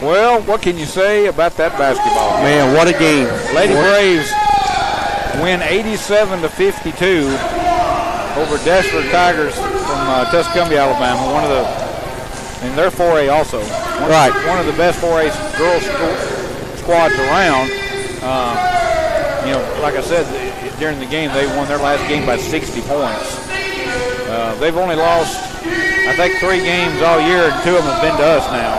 Well, what can you say about that basketball game? Man, what a game. Lady Braves win 87-52 over Deshler Tigers from Tuscumbia, Alabama. And they're 4A also. One of the best 4A girls squads around. Like I said, during the game, they won their last game by 60 points. They've only lost, I think, 3 games all year, and 2 of them have been to us now.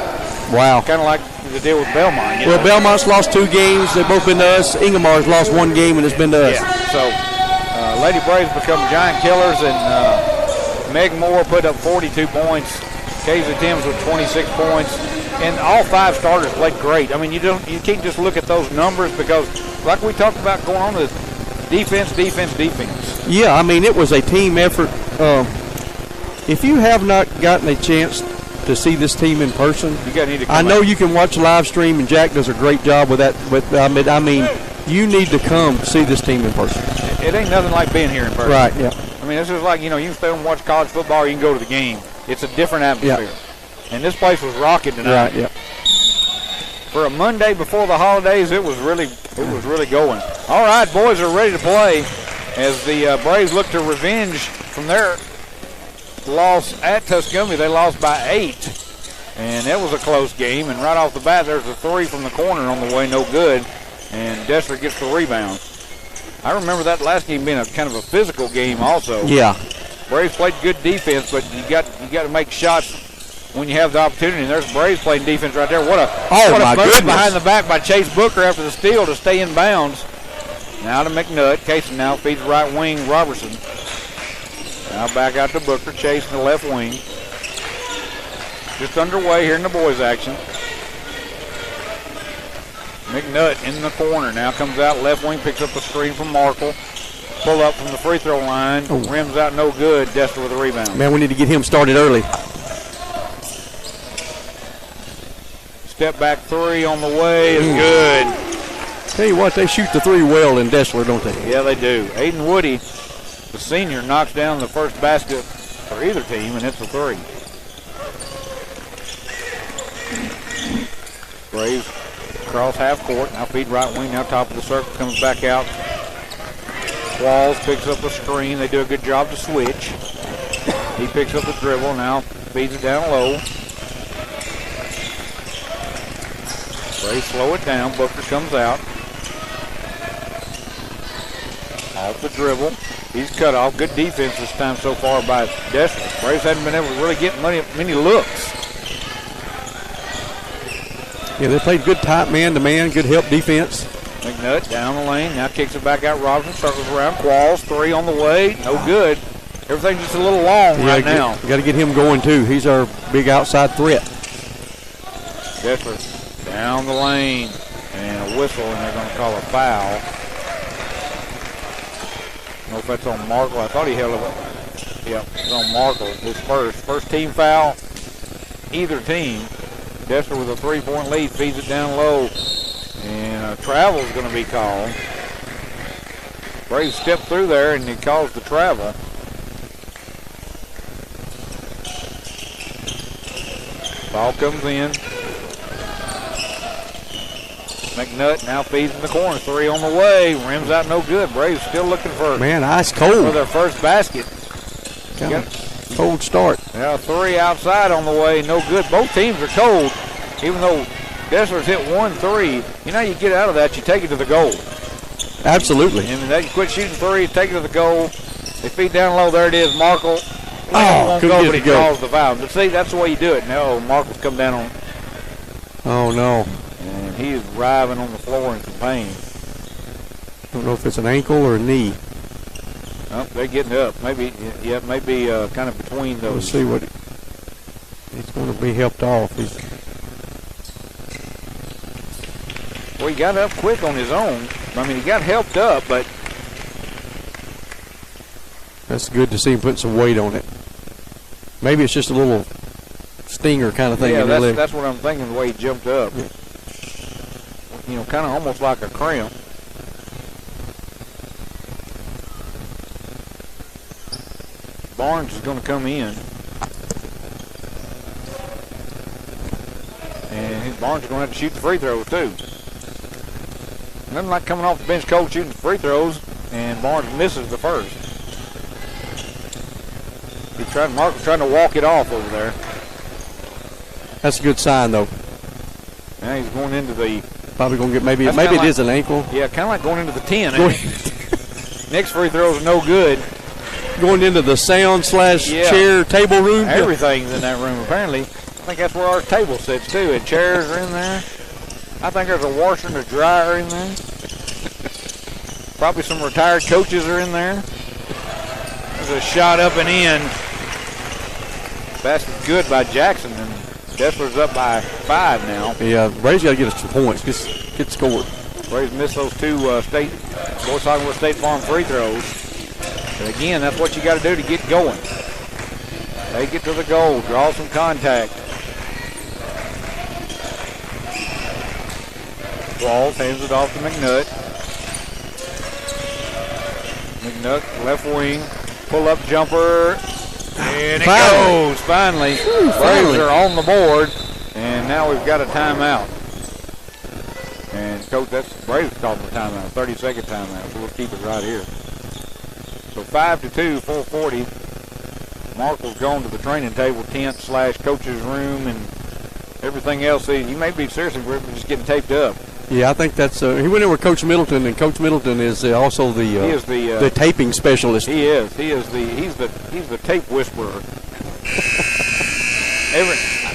Wow. Kind of like the deal with Belmont. Well, Belmont's lost 2 games. They've both been to us. Ingemar's lost 1 game, and it's been to us. Yeah. So, Lady Braves become giant killers, and Meg Moore put up 42 points. Casey Timms with 26 points. And all 5 starters played great. I mean, you can't just look at those numbers because, like we talked about going on, the defense. Yeah, I mean, it was a team effort. If you have not gotten a chance to see this team in person, I know you can watch live stream, and Jack does a great job with that. But I mean, you need to come see this team in person. It ain't nothing like being here in person. Right. Yeah. I mean, this is like, you can stay and watch college football, or you can go to the game. It's a different atmosphere. Yeah. And this place was rocking tonight. Right. Yeah. For a Monday before the holidays, it was really going. All right, boys are ready to play as the Braves look to revenge from their loss at Tuscumbia. They lost by 8, and it was a close game. And right off the bat, there's a 3 from the corner on the way, no good. And Deshler gets the rebound. I remember that last game being a kind of a physical game also. Yeah. Braves played good defense, but you got to make shots when you have the opportunity. And there's Braves playing defense right there. What a move behind the back by Chase Booker after the steal to stay in bounds. Now to McNutt. Casey now feeds right wing Robertson. Now back out to Booker. Chase in the left wing. Just underway here in the boys' action. McNutt in the corner. Now comes out left wing, picks up the screen from Markle. Pull up from the free throw line. Rims out no good. Deshler with a rebound. Man, we need to get him started early. Step back 3 on the way is good. Tell you what, they shoot the 3 well in Deshler, don't they? Yeah, they do. Aiden Woody, the senior, knocks down the first basket for either team, and it's a 3. Braves cross half court. Now feed right wing. Now top of the circle. Comes back out. Walls picks up a screen. They do a good job to switch. He picks up the dribble. Now feeds it down low. Braves slow it down. Booker comes out. Off the dribble. He's cut off. Good defense this time so far by Deshler. Braves hadn't been able to really get many looks. Yeah, they played good tight man-to-man, good help defense. McNutt down the lane. Now kicks it back out. Robinson circles around. Qualls, 3 on the way. No good. Everything's just a little long right now. Got to get him going, too. He's our big outside threat. Deshler down the lane. And a whistle, and they're going to call a foul. I don't know if that's on Markle. I thought he held it. Yep, it's on Markle. His first team foul. Either team. Deshler with a 3-point lead, feeds it down low. And a travel is going to be called. Braves step through there, and he calls the travel. Ball comes in. McNutt now feeds in the corner. 3 on the way. Rims out no good. Braves still looking for ice cold for their first basket. Cold start. Yeah, 3 outside on the way. No good. Both teams are cold. Even though Deshler's hit 1-3, you get out of that, you take it to the goal. Absolutely. And they quit shooting 3, take it to the goal. They feed down low. There it is. Markle. Won't go, but he calls the foul. But see, that's the way you do it. No, Markle's come down on. Oh, no. And he is writhing on the floor in some pain. Don't know if it's an ankle or a knee. Oh, they're getting up. Maybe kind of between those. Let's see what he's going to be helped off. Well, he got up quick on his own. I mean, he got helped up, but that's good to see him putting some weight on it. Maybe it's just a little stinger kind of thing. Yeah, that's what I'm thinking, the way he jumped up. Yeah. Kind of almost like a cramp. Barnes is going to come in. And Barnes is going to have to shoot the free throws, too. Nothing like coming off the bench cold shooting the free throws, and Barnes misses the first. Mark trying to walk it off over there. That's a good sign, though. Now he's going into the... Probably going to get maybe it is an ankle. Yeah, kind of like going into the 10. Next free throw is no good. Going into the sound/chair table room. Everything's in that room, apparently. I think that's where our table sits, too. And chairs are in there. I think there's a washer and a dryer in there. Probably some retired coaches are in there. There's a shot up and in. Basket good by Jackson, and Deshler's up by 5 now. Yeah, Braves got to get us some points. Get scored. Braves missed those 2 Boys Hogwarts State Farm free throws. But again, that's what you got to do to get going. Take it to the goal, draw some contact. Walls hands it off to McNutt. McNutt, left wing, pull-up jumper, and it goes, finally. Braves are on the board, and now we've got a timeout. And, Coach, that's Braves calling for timeout, 30-second timeout, so we'll keep it right here. So 5-2, 4:40. Markle's gone to the training table, tent/coach's room, and everything else. You may be seriously, we're just getting taped up. Yeah, I think that's. He went in with Coach Middleton, and Coach Middleton is also the taping specialist. He is. He's the tape whisperer.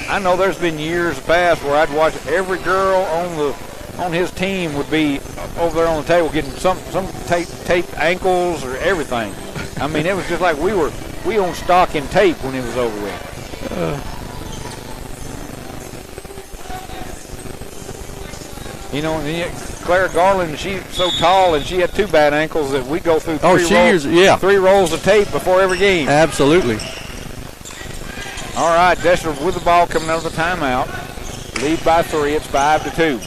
I know there's been years past where I'd watch every girl on his team would be over there on the table getting some taped ankles or everything. I mean, it was just like we owned stock in tape when it was over with. You know, Claire Garland, she's so tall and she had 2 bad ankles that we go through 3 rolls of tape before every game. Absolutely. All right, Deshler with the ball coming out of the timeout. Lead by 3. It's 5-2.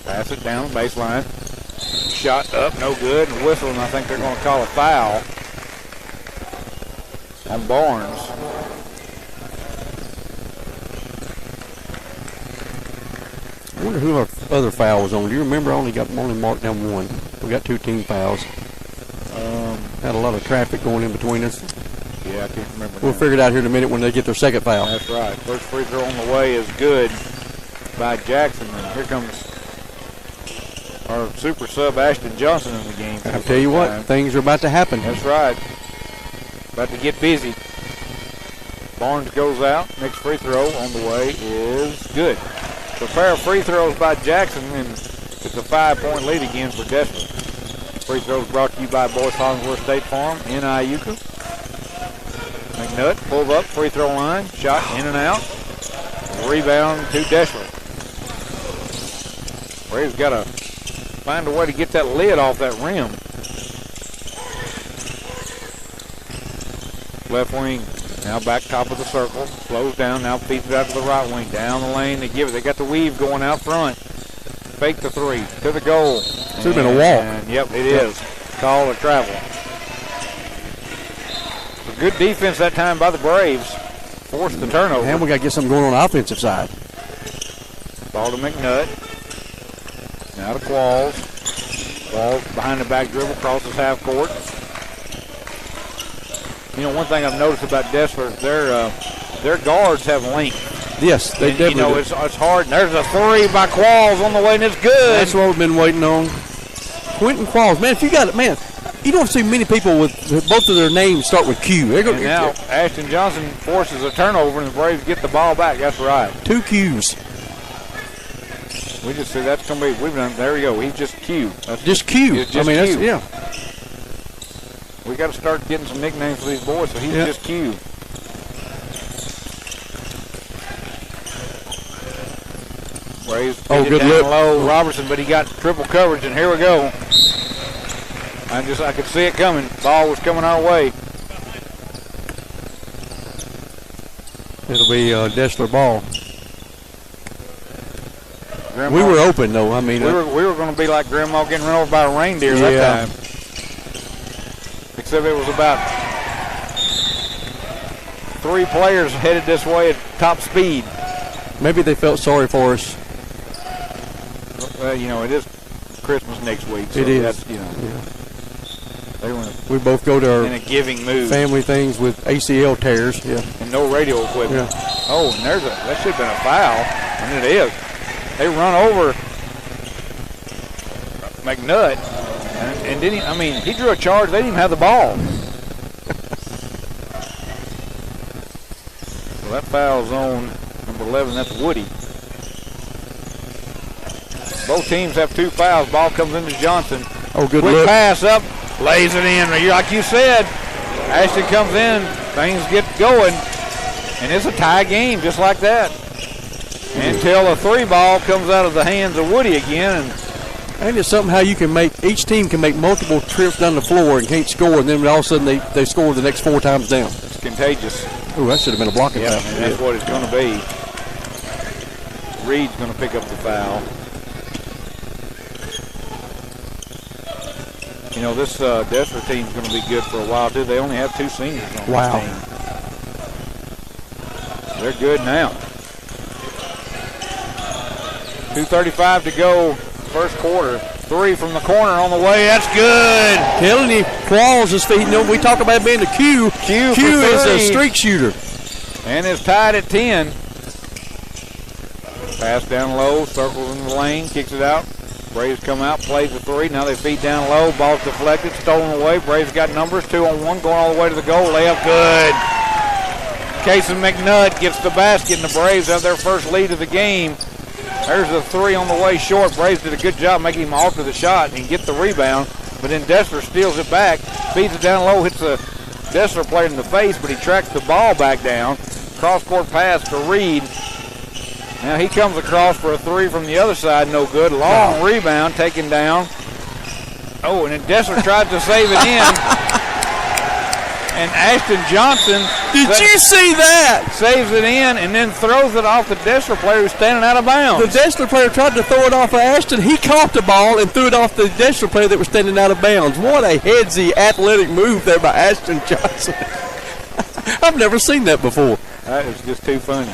Pass it down the baseline. Shot up, no good. And whistle, and I think they're going to call a foul on Barnes. I wonder who our other foul was on. Do you remember? I only marked down 1. We got 2 team fouls. Had a lot of traffic going in between us. Yeah, I can't remember. We'll figure it out here in a minute when they get their second foul. That's right. First free throw on the way is good by Jackson. And here comes our super sub Ashton Johnson in the game. I'll tell you what, things are about to happen. That's right. About to get busy. Barnes goes out. Next free throw on the way is good. So a pair of free throws by Jackson, and it's a 5-point lead again for Deshler. Free throws brought to you by Boys Hollingsworth State Farm in Iuka. McNutt pulled up, free throw line, shot in and out. Rebound to Deshler. Braves got to find a way to get that lid off that rim. Left wing, now back top of the circle, slows down, now feeds it out to the right wing, down the lane, they give it, they got the weave going out front. Fake the 3, to the goal. Should have been a walk. And yep, it is. Call or travel. So good defense that time by the Braves. Forced the turnover. And we got to get something going on the offensive side. Ball to McNutt. Now to Qualls. Qualls behind the back dribble, crosses half court. You know, one thing I've noticed about Deshler, their guards have length. Yes, they definitely do. You know, it's hard. And there's a 3 by Qualls on the way, and it's good. That's what we've been waiting on. Quentin Qualls. Man, if you got it, man, you don't see many people with both of their names start with Q. And now Ashton Johnson forces a turnover, and the Braves get the ball back. That's right. 2 Qs. We just see that's going to be, we've done, there we go. He's just Q. That's just Q. Just Q. That's, yeah. We got to start getting some nicknames for these boys, so he's just Q. Braves good down look. Low, Robertson, but he got triple coverage, and here we go. I could see it coming. Ball was coming our way. It'll be Deshler ball. Grandma, we were open though. I mean, we were going to be like Grandma getting run over by a reindeer that time. Except it was about 3 players headed this way at top speed. Maybe they felt sorry for us. Well, it is Christmas next week. So it is. That's, they were we both go to our in a giving mood. Family things with ACL tears. Yeah. And no radio equipment. Yeah. Oh, and that should have been a foul. And it is. They run over McNutt. And didn't he drew a charge. They didn't even have the ball. So that foul's on number 11. That's Woody. Both teams have 2 fouls. Ball comes into Johnson. Oh, good Quick look. pass up. Lays it in. Like you said, Ashton comes in. Things get going. And it's a tie game just like that. Until a 3 ball comes out of the hands of Woody again. And it's something how you can each team can make multiple trips down the floor and can't score, and then all of a sudden they score the next 4 times down. It's contagious. Oh, that should have been a blocking foul. And that's what it's going to be. Reed's going to pick up the foul. This Deshler team's going to be good for a while, too. They only have 2 seniors on this team. They're good now. 2:35 to go, first quarter. 3 from the corner on the way. That's good. Telling you, Qualls is feeding. We talk about being the Q. Q is a streak shooter. And it's tied at 10. Pass down low, circles in the lane, kicks it out. Braves come out, plays the 3. Now they feed down low. Ball's deflected, stolen away. Braves got numbers, 2-on-1, going all the way to the goal. Layup good. Cason McNutt gets the basket, and the Braves have their first lead of the game. There's the 3 on the way short. Braves did a good job making him alter the shot and get the rebound. But then Deshler steals it back, feeds it down low, hits the Deshler player in the face, but he tracks the ball back down. Cross-court pass to Reed. Now he comes across for a 3 from the other side, no good. Long rebound taken down. Oh, and then Deshler tries to save it in. And Ashton Johnson. Did you see that? Saves it in and then throws it off the Deshler player who's standing out of bounds. The Deshler player tried to throw it off of Ashton. He caught the ball and threw it off the Deshler player that was standing out of bounds. What a headsy athletic move there by Ashton Johnson. I've never seen that before. That is just too funny.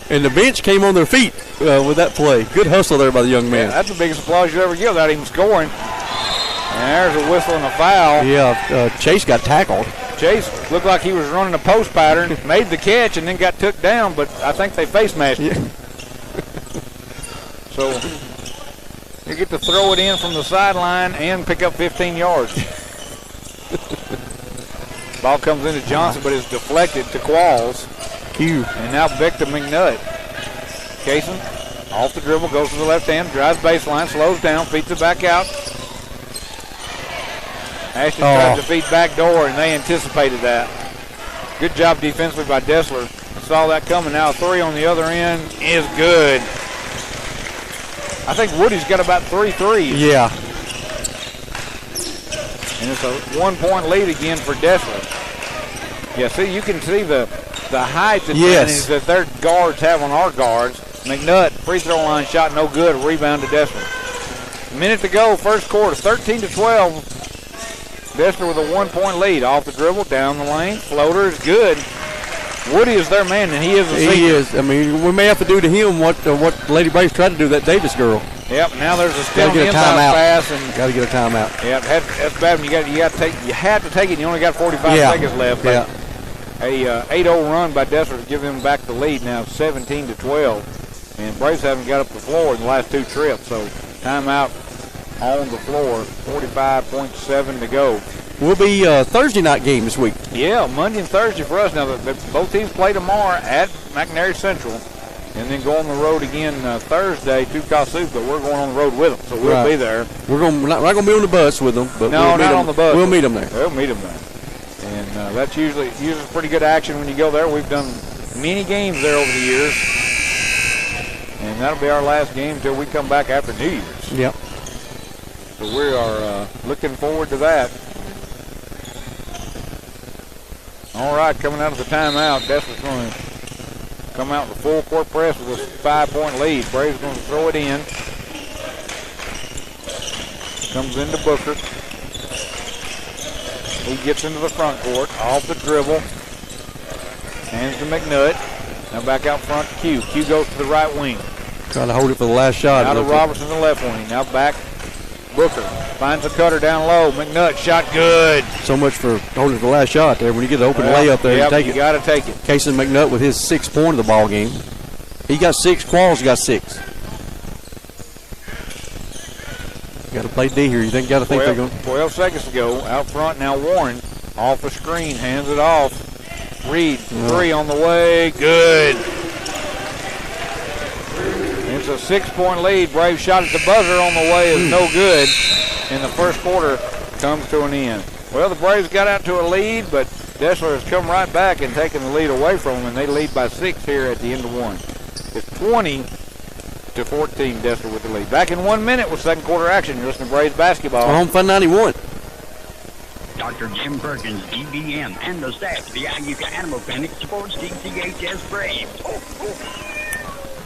And the bench came on their feet with that play. Good hustle there by the young man. Yeah, that's the biggest applause you ever give without even scoring. And there's a whistle and a foul. Yeah, Chase got tackled. Chase looked like he was running a post pattern, made the catch, and then got took down, but I think they face matched him. Yeah. So you get to throw it in from the sideline and pick up 15 yards. Ball comes into Johnson, but it's deflected to Qualls. Q. And now back to McNutt. Cason off the dribble, goes to the left hand, drives baseline, slows down, feeds it back out. Ashton tries to feed back door, and they anticipated that. Good job defensively by Deshler. Saw that coming. Now a 3 on the other end is good. I think Woody's got about 3 threes. Yeah. And it's a 1-point lead again for Deshler. Yeah, see, you can see the height advantage that their guards have on our guards. McNutt, free throw line shot, no good. Rebound to Deshler. Minute to go, first quarter, 13-12. Deshler with a 1-point lead. Off the dribble, down the lane. Floater is good. Woody is their man, and he is a senior. He is. I mean, we may have to do to him what Lady Braves tried to do to that Davis girl. Yep. Now there's a still inside pass, and got to get a timeout. Yeah, that's bad. When you have to take it. You only got 45 seconds left. Yeah. A 8-0 run by Deshler to give them back the lead. Now 17-12, and Braves haven't got up the floor in the last 2 trips. So timeout on the floor. 45.7 to go. Will be a Thursday night game this week. Yeah, Monday and Thursday for us. Now, both teams play tomorrow at McNary Central and then go on the road again Thursday to Kossuth, but we're going on the road with them, so we'll be there. We're not going to be on the bus with them, but no, not on the bus. We'll meet them there. We'll meet them there. And that's usually pretty good action when you go there. We've done many games there over the years, and that'll be our last game until we come back after New Year's. Yep. So we are looking forward to that. All right, coming out of the timeout, Deshler's going to come out with a full court press with a 5-point lead. Braves going to throw it in. Comes into Booker. He gets into the front court, off the dribble. Hands to McNutt. Now back out front to Q. Q goes to the right wing. Trying to hold it for the last shot. Out of Robertson, the left wing. Now back. Booker finds a cutter down low. McNutt shot good. So much for holding the last shot there. When you get the open layup there, you got to take it. Casey McNutt with his 6th point of the ball game. He got 6. Qualls got 6. Got to play D here. Got to think they're going. 12 seconds to go. Out front now. Warren off the screen, hands it off. Reed, 3 on the way. Good. It's a 6-point lead. Braves shot at the buzzer on the way is no good. And the first quarter comes to an end. Well, the Braves got out to a lead, but Deshler has come right back and taken the lead away from them, and they lead by 6 here at the end of 1. It's 20-14, Deshler with the lead. Back in 1 minute with second quarter action. You're listening to Braves basketball. Home Fun 91. Dr. Jim Perkins, DBM, and the staff of the Iuka Animal Clinic supports DCHS Braves.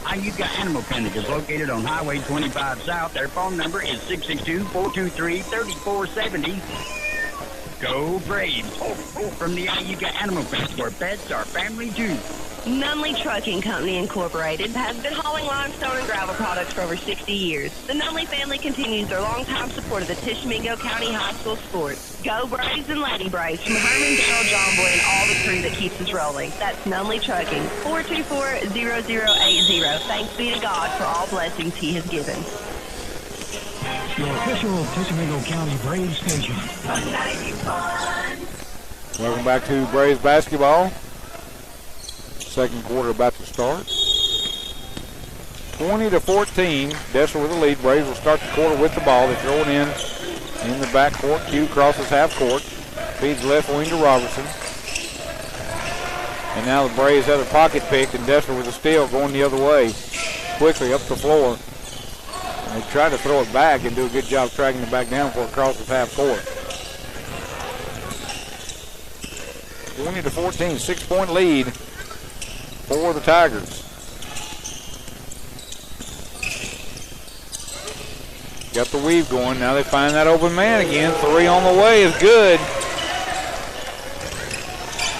Iuka Animal Clinic is located on Highway 25 South. Their phone number is 662-423-3470. Go Braves! From the Iuka Animal Clinic, where pets are family too. Nunley Trucking Company Incorporated has been hauling limestone and gravel products for over 60 years. The Nunley family continues their long-time support of the Tishomingo County High School sports. Go Braves and Lady Braves from Herman, Darrell, John Boy, and all the crew that keeps us rolling. That's Nunley Trucking, 424-0080. Thanks be to God for all blessings he has given. Your official Tishomingo County Braves station. Welcome back to Braves basketball. Second quarter about to start. 20-14. Deshler with the lead. Braves will start the quarter with the ball. They throw it in the backcourt. Q crosses half court. Feeds left wing to Robertson. And now the Braves have a pocket picked, and Deshler with a steal going the other way. Quickly up the floor. And they try to throw it back and do a good job tracking it back down before it crosses half court. 20-14, 6-point lead for the Tigers. Got the weave going. Now they find that open man again. 3 on the way is good.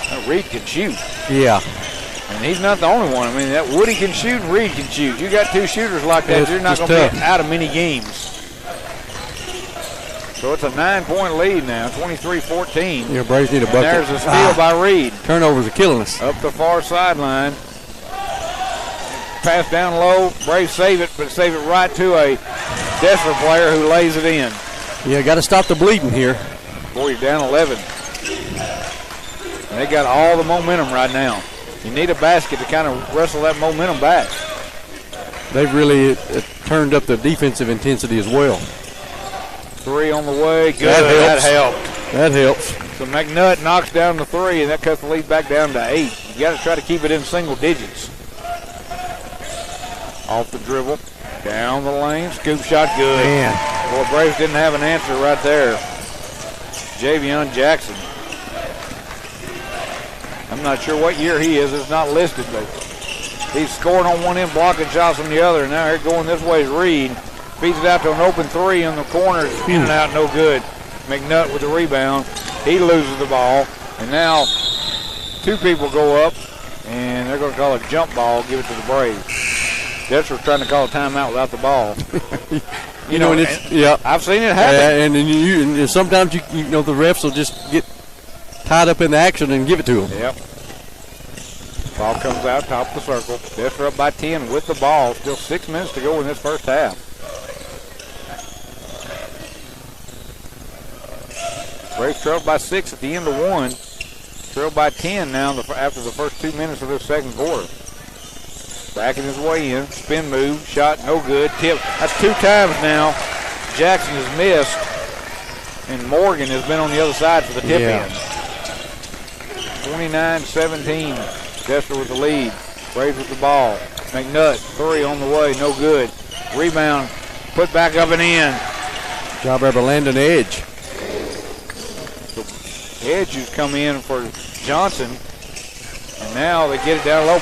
That Reed can shoot. Yeah. And he's not the only one. I mean, that Woody can shoot and Reed can shoot. You got 2 shooters like that, you're not going to be out of many games. So it's a 9-point lead now, 23-14. Yeah, Braves need a bucket. And there's a steal by Reed. Turnovers are killing us. Up the far sideline. Pass down low. Braves save it, but save it right to a Deshler player who lays it in. Yeah, got to stop the bleeding here. Boy, you're down 11. And they got all the momentum right now. You need a basket to kind of wrestle that momentum back. They've really turned up the defensive intensity as well. 3 on the way. Good. That helps. That helps. So McNutt knocks down the 3, and that cuts the lead back down to 8. You got to try to keep it in single digits. Off the dribble. Down the lane. Scoop shot good. Man. Boy, Braves didn't have an answer right there. Javion Jackson. I'm not sure what year he is. It's not listed, but he's scoring on one end, blocking shots on the other. And now here going this way is Reed. Feeds it out to an open 3 in the corner. In and out, no good. McNutt with the rebound. He loses the ball. And now 2 people go up, and they're going to call a jump ball, give it to the Braves. Deshler trying to call a timeout without the ball. you know, and it's, yeah. I've seen it happen. And sometimes the refs will just get tied up in the action and give it to them. Yep. Ball comes out, top of the circle. Deshler up by 10 with the ball. Still 6 minutes to go in this first half. Braves trailed by 6 at the end of 1. Trailed by 10 now after the first 2 minutes of this second quarter. Backing his way in. Spin move. Shot no good. Tip. That's 2 times now. Jackson has missed. And Morgan has been on the other side for the tip in. 29-17. Deshler with the lead. Braves with the ball. McNutt, 3 on the way. No good. Rebound. Put back up and in. Job ever landing edge. Edge has come in for Johnson, and now they get it down low.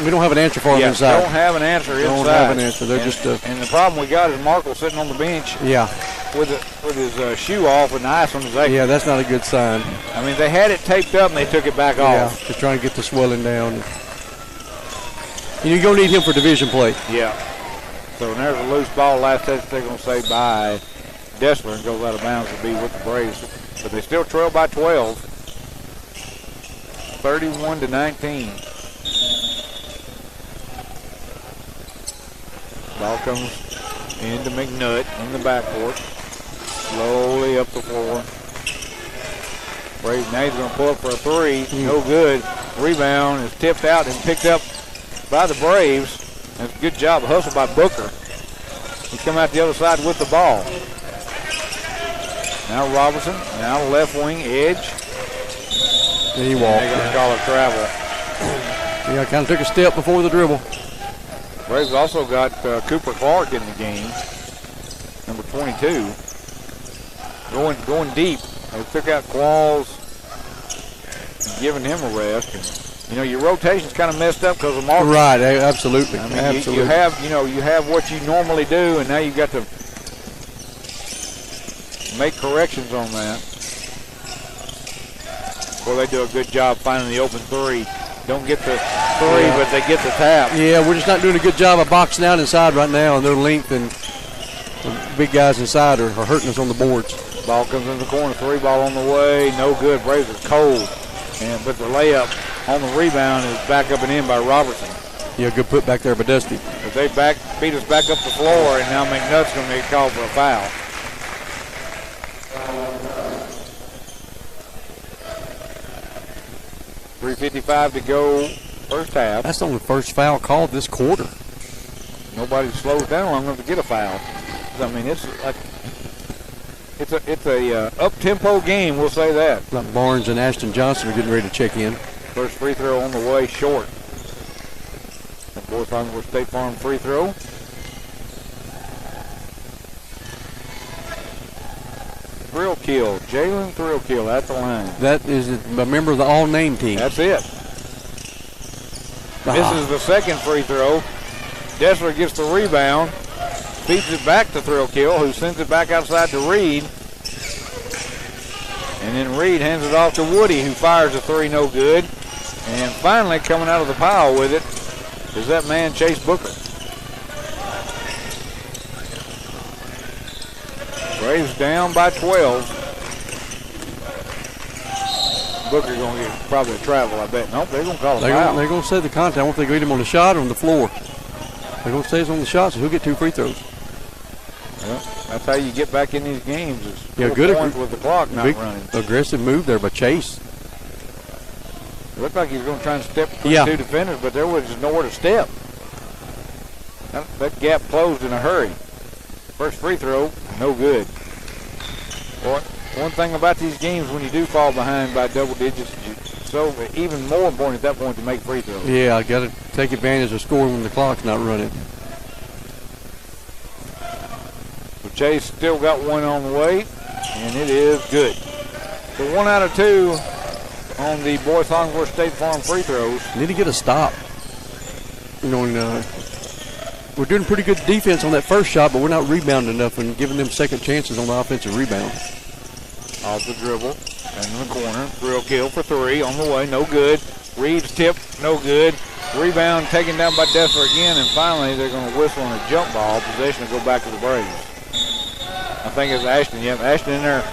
We don't have an answer for them inside. Don't have an answer inside. Don't have an answer. They're and the problem we got is Markle sitting on the bench. Yeah. With his shoe off and the ice on his ankle. Yeah, that's not a good sign. I mean, they had it taped up and they took it back off. Just trying to get the swelling down. You're going to need him for division play. Yeah. So there's a loose ball. Last touch they're going to say by Deshler and goes out of bounds to be with the Braves. But they still trail by 12. 31-19. Ball comes into McNutt in the backcourt. Slowly up the floor. Braves now he's going to pull up for a three. No good. Rebound is tipped out and picked up by the Braves. That's a good job. Hustle by Booker. He come out the other side with the ball. Now Robinson. Now left wing edge. And he walked. They're going to call it travel. Yeah, kind of took a step before the dribble. Braves also got Cooper Clark in the game, number 22. Going deep. They took out Qualls, giving him a rest. And, you know, your rotation's kind of messed up because of Marcus. Right, absolutely. I mean, absolutely. you have what you normally do, and now you've got to make corrections on that. Well, they do a good job finding the open three. Don't get the three, but they get the tap. Yeah, we're just not doing a good job of boxing out inside right now, and their length and the big guys inside are hurting us on the boards. Ball comes in the corner, three ball on the way, no good. Braves are cold, but the layup on the rebound is back up and in by Robertson. Yeah, good put back there by Dusty. But they beat us back up the floor, and now McNutt's going to get called for a foul. .355 to go, first half. That's the only first foul called this quarter. Nobody slows down long enough to get a foul. I mean, it's a up-tempo game, we'll say that. Like Barnes and Ashton Johnson are getting ready to check in. First free throw on the way, short. The fourth on State Farm free throw. Thrill kill, Jalen Thrill kill at the line. That is a member of the all-name team. That's it. This is the second free throw. Deshler gets the rebound, feeds it back to Thrill Kill, who sends it back outside to Reed. And then Reed hands it off to Woody, who fires a three, no good. And finally, coming out of the pile with it is that man, Chase Booker. Braves down by 12. Booker going to get probably a travel, I bet. Nope, they're going to call a foul. They're going to say the contact. I don't think they get him on the shot or on the floor. They're going to say it's on the shot, so he'll get 2 free throws. Well, that's how you get back in these games. Is good points with the clock not running. Aggressive move there by Chase. It looked like he was going to try and step between two defenders, but there was just nowhere to step. That gap closed in a hurry. First free throw, no good. Boy, one thing about these games, when you do fall behind by double digits, so even more important at that point to make free throws. Yeah, I got to take advantage of scoring when the clock's not running. So Chase still got one on the way, and it is good. So 1 out of 2 on the Boys Longworth State Farm free throws. Need to get a stop. You know, we're doing pretty good defense on that first shot, but we're not rebounding enough and giving them second chances on the offensive rebound. Off the dribble, and in the corner, Thrill kill for 3, on the way, no good. Reed's tip, no good. Rebound taken down by Deshler again, and finally they're going to whistle on a jump ball. Possession will go back to the Braves. I think it's Ashton. Yep, Ashton in there.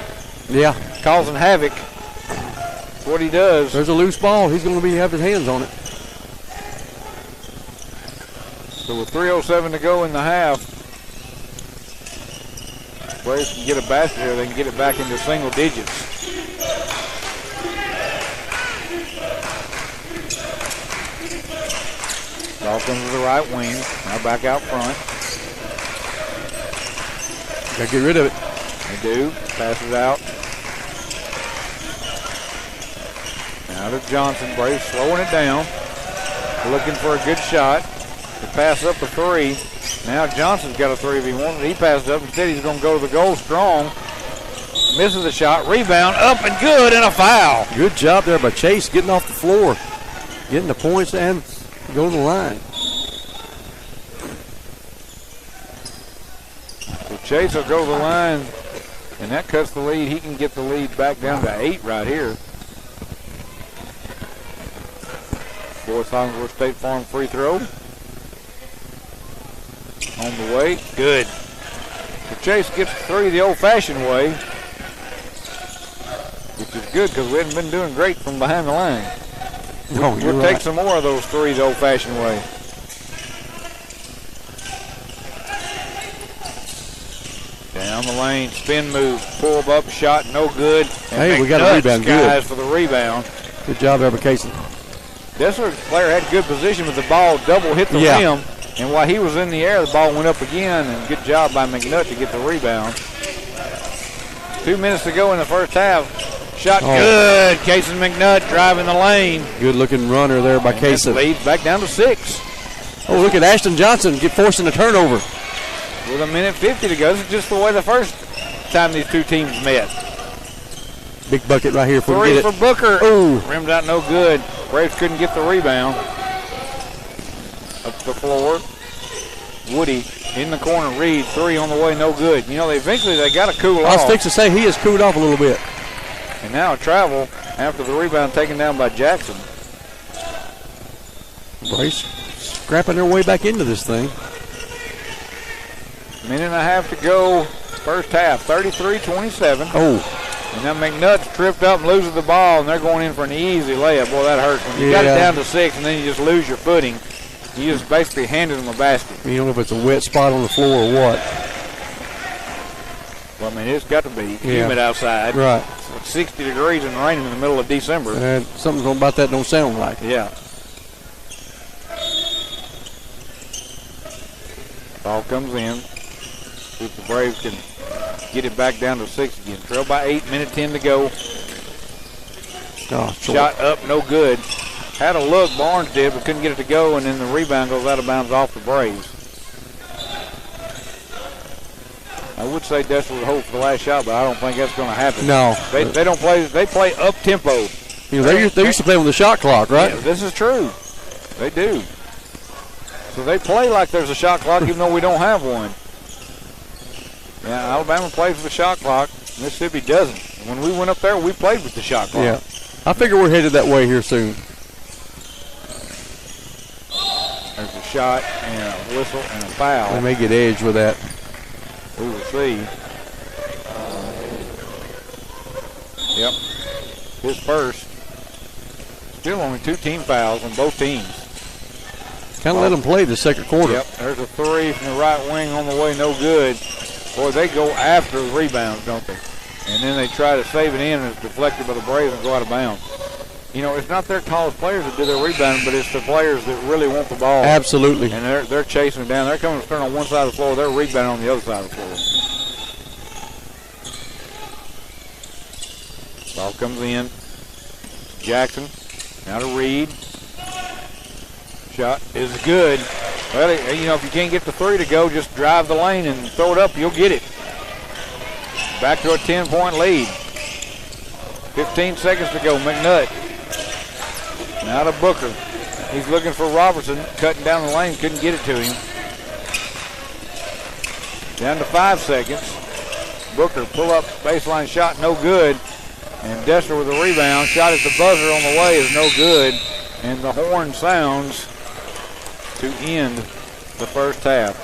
Yeah. Causing havoc. That's what he does. There's a loose ball. He's going to have his hands on it. So with 3:07 to go in the half, Braves can get a basket here. They can get it back into single digits. Ball comes to the right wing. Now back out front. Got to get rid of it. They do. Passes out. Now to Johnson. Braves slowing it down. Looking for a good shot. They pass up a 3. Now Johnson's got a 3 if he wanted. He passed up. Instead, he's going to go to the goal strong. Misses the shot. Rebound up and good, and a foul. Good job there by Chase getting off the floor, getting the points and go to the line. So Chase will go to the line, and that cuts the lead. He can get the lead back down to 8 right here. Boys Longworth State Farm free throw. On the way, good. The Chase gets 3 the old-fashioned way, which is good because we haven't been doing great from behind the line. We'll take some more of those 3 the old-fashioned way. Down the lane, spin move, pull up, shot, no good. And hey, we got a rebound, good. For the rebound. Good job, Casey. Deshler's player had good position, but the ball double hit the rim. And while he was in the air, the ball went up again, and good job by McNutt to get the rebound. 2 minutes to go in the first half. Shot good. Casey McNutt driving the lane. Good-looking runner there by Casey. Leads back down to 6. Oh, look at Ashton Johnson forcing a turnover. With 1:50 to go. This is just the way the first time these two teams met. Big bucket right here for 3 for Booker. Ooh. Rimmed out no good. Braves couldn't get the rebound. Up the floor. Woody in the corner. Reed, 3 on the way, no good. You know, eventually they got to cool off. I was fixing to say he has cooled off a little bit. And now a travel after the rebound taken down by Jackson. Braves scrapping their way back into this thing. Minute and a half to go, first half, 33-27. Oh. And now McNutt's tripped up and loses the ball, and they're going in for an easy layup. Boy, that hurts. When you got it down to 6 and then you just lose your footing, you just basically handed them a basket. You don't know if it's a wet spot on the floor or what. Well, I mean, it's got to be humid outside. Right. It's 60 degrees and raining in the middle of December. And something about that don't sound like. Yeah. Ball comes in. See if the Braves can get it back down to 6 again. Trail by 8, minute 10 to go. Shot up, no good. Had a look, Barnes did, but couldn't get it to go, and then the rebound goes out of bounds off the Braves. I would say Deshler would hold for the last shot, but I don't think that's going to happen. No. They don't play. They play up tempo. You know, they used to play with the shot clock, right? Yeah, this is true. They do. So they play like there's a shot clock, even though we don't have one. Yeah, Alabama plays with the shot clock. Mississippi doesn't. And when we went up there, we played with the shot clock. Yeah. I figure we're headed that way here soon. There's a shot and a whistle and a foul. They may get edged with that. We will see. Yep. His first. Still only 2 team fouls on both teams. Kind of let them play the second quarter. Yep. There's a 3 from the right wing on the way, no good. Boy, they go after the rebounds, don't they? And then they try to save it in, and it's deflected by the Braves and go out of bounds. You know, it's not their tallest players that do their rebounding, but it's the players that really want the ball. Absolutely. And they're chasing it down. They're coming to turn on one side of the floor. They're rebounding on the other side of the floor. Ball comes in. Jackson. Now to Reed. Shot is good. Well, you know, if you can't get the 3 to go, just drive the lane and throw it up. You'll get it. Back to a 10-point lead. 15 seconds to go. McNutt. Now to Booker. He's looking for Robertson. Cutting down the lane. Couldn't get it to him. Down to 5 seconds. Booker pull up baseline shot. No good. And Deshler with a rebound. Shot at the buzzer on the way is no good. And the horn sounds to end the first half.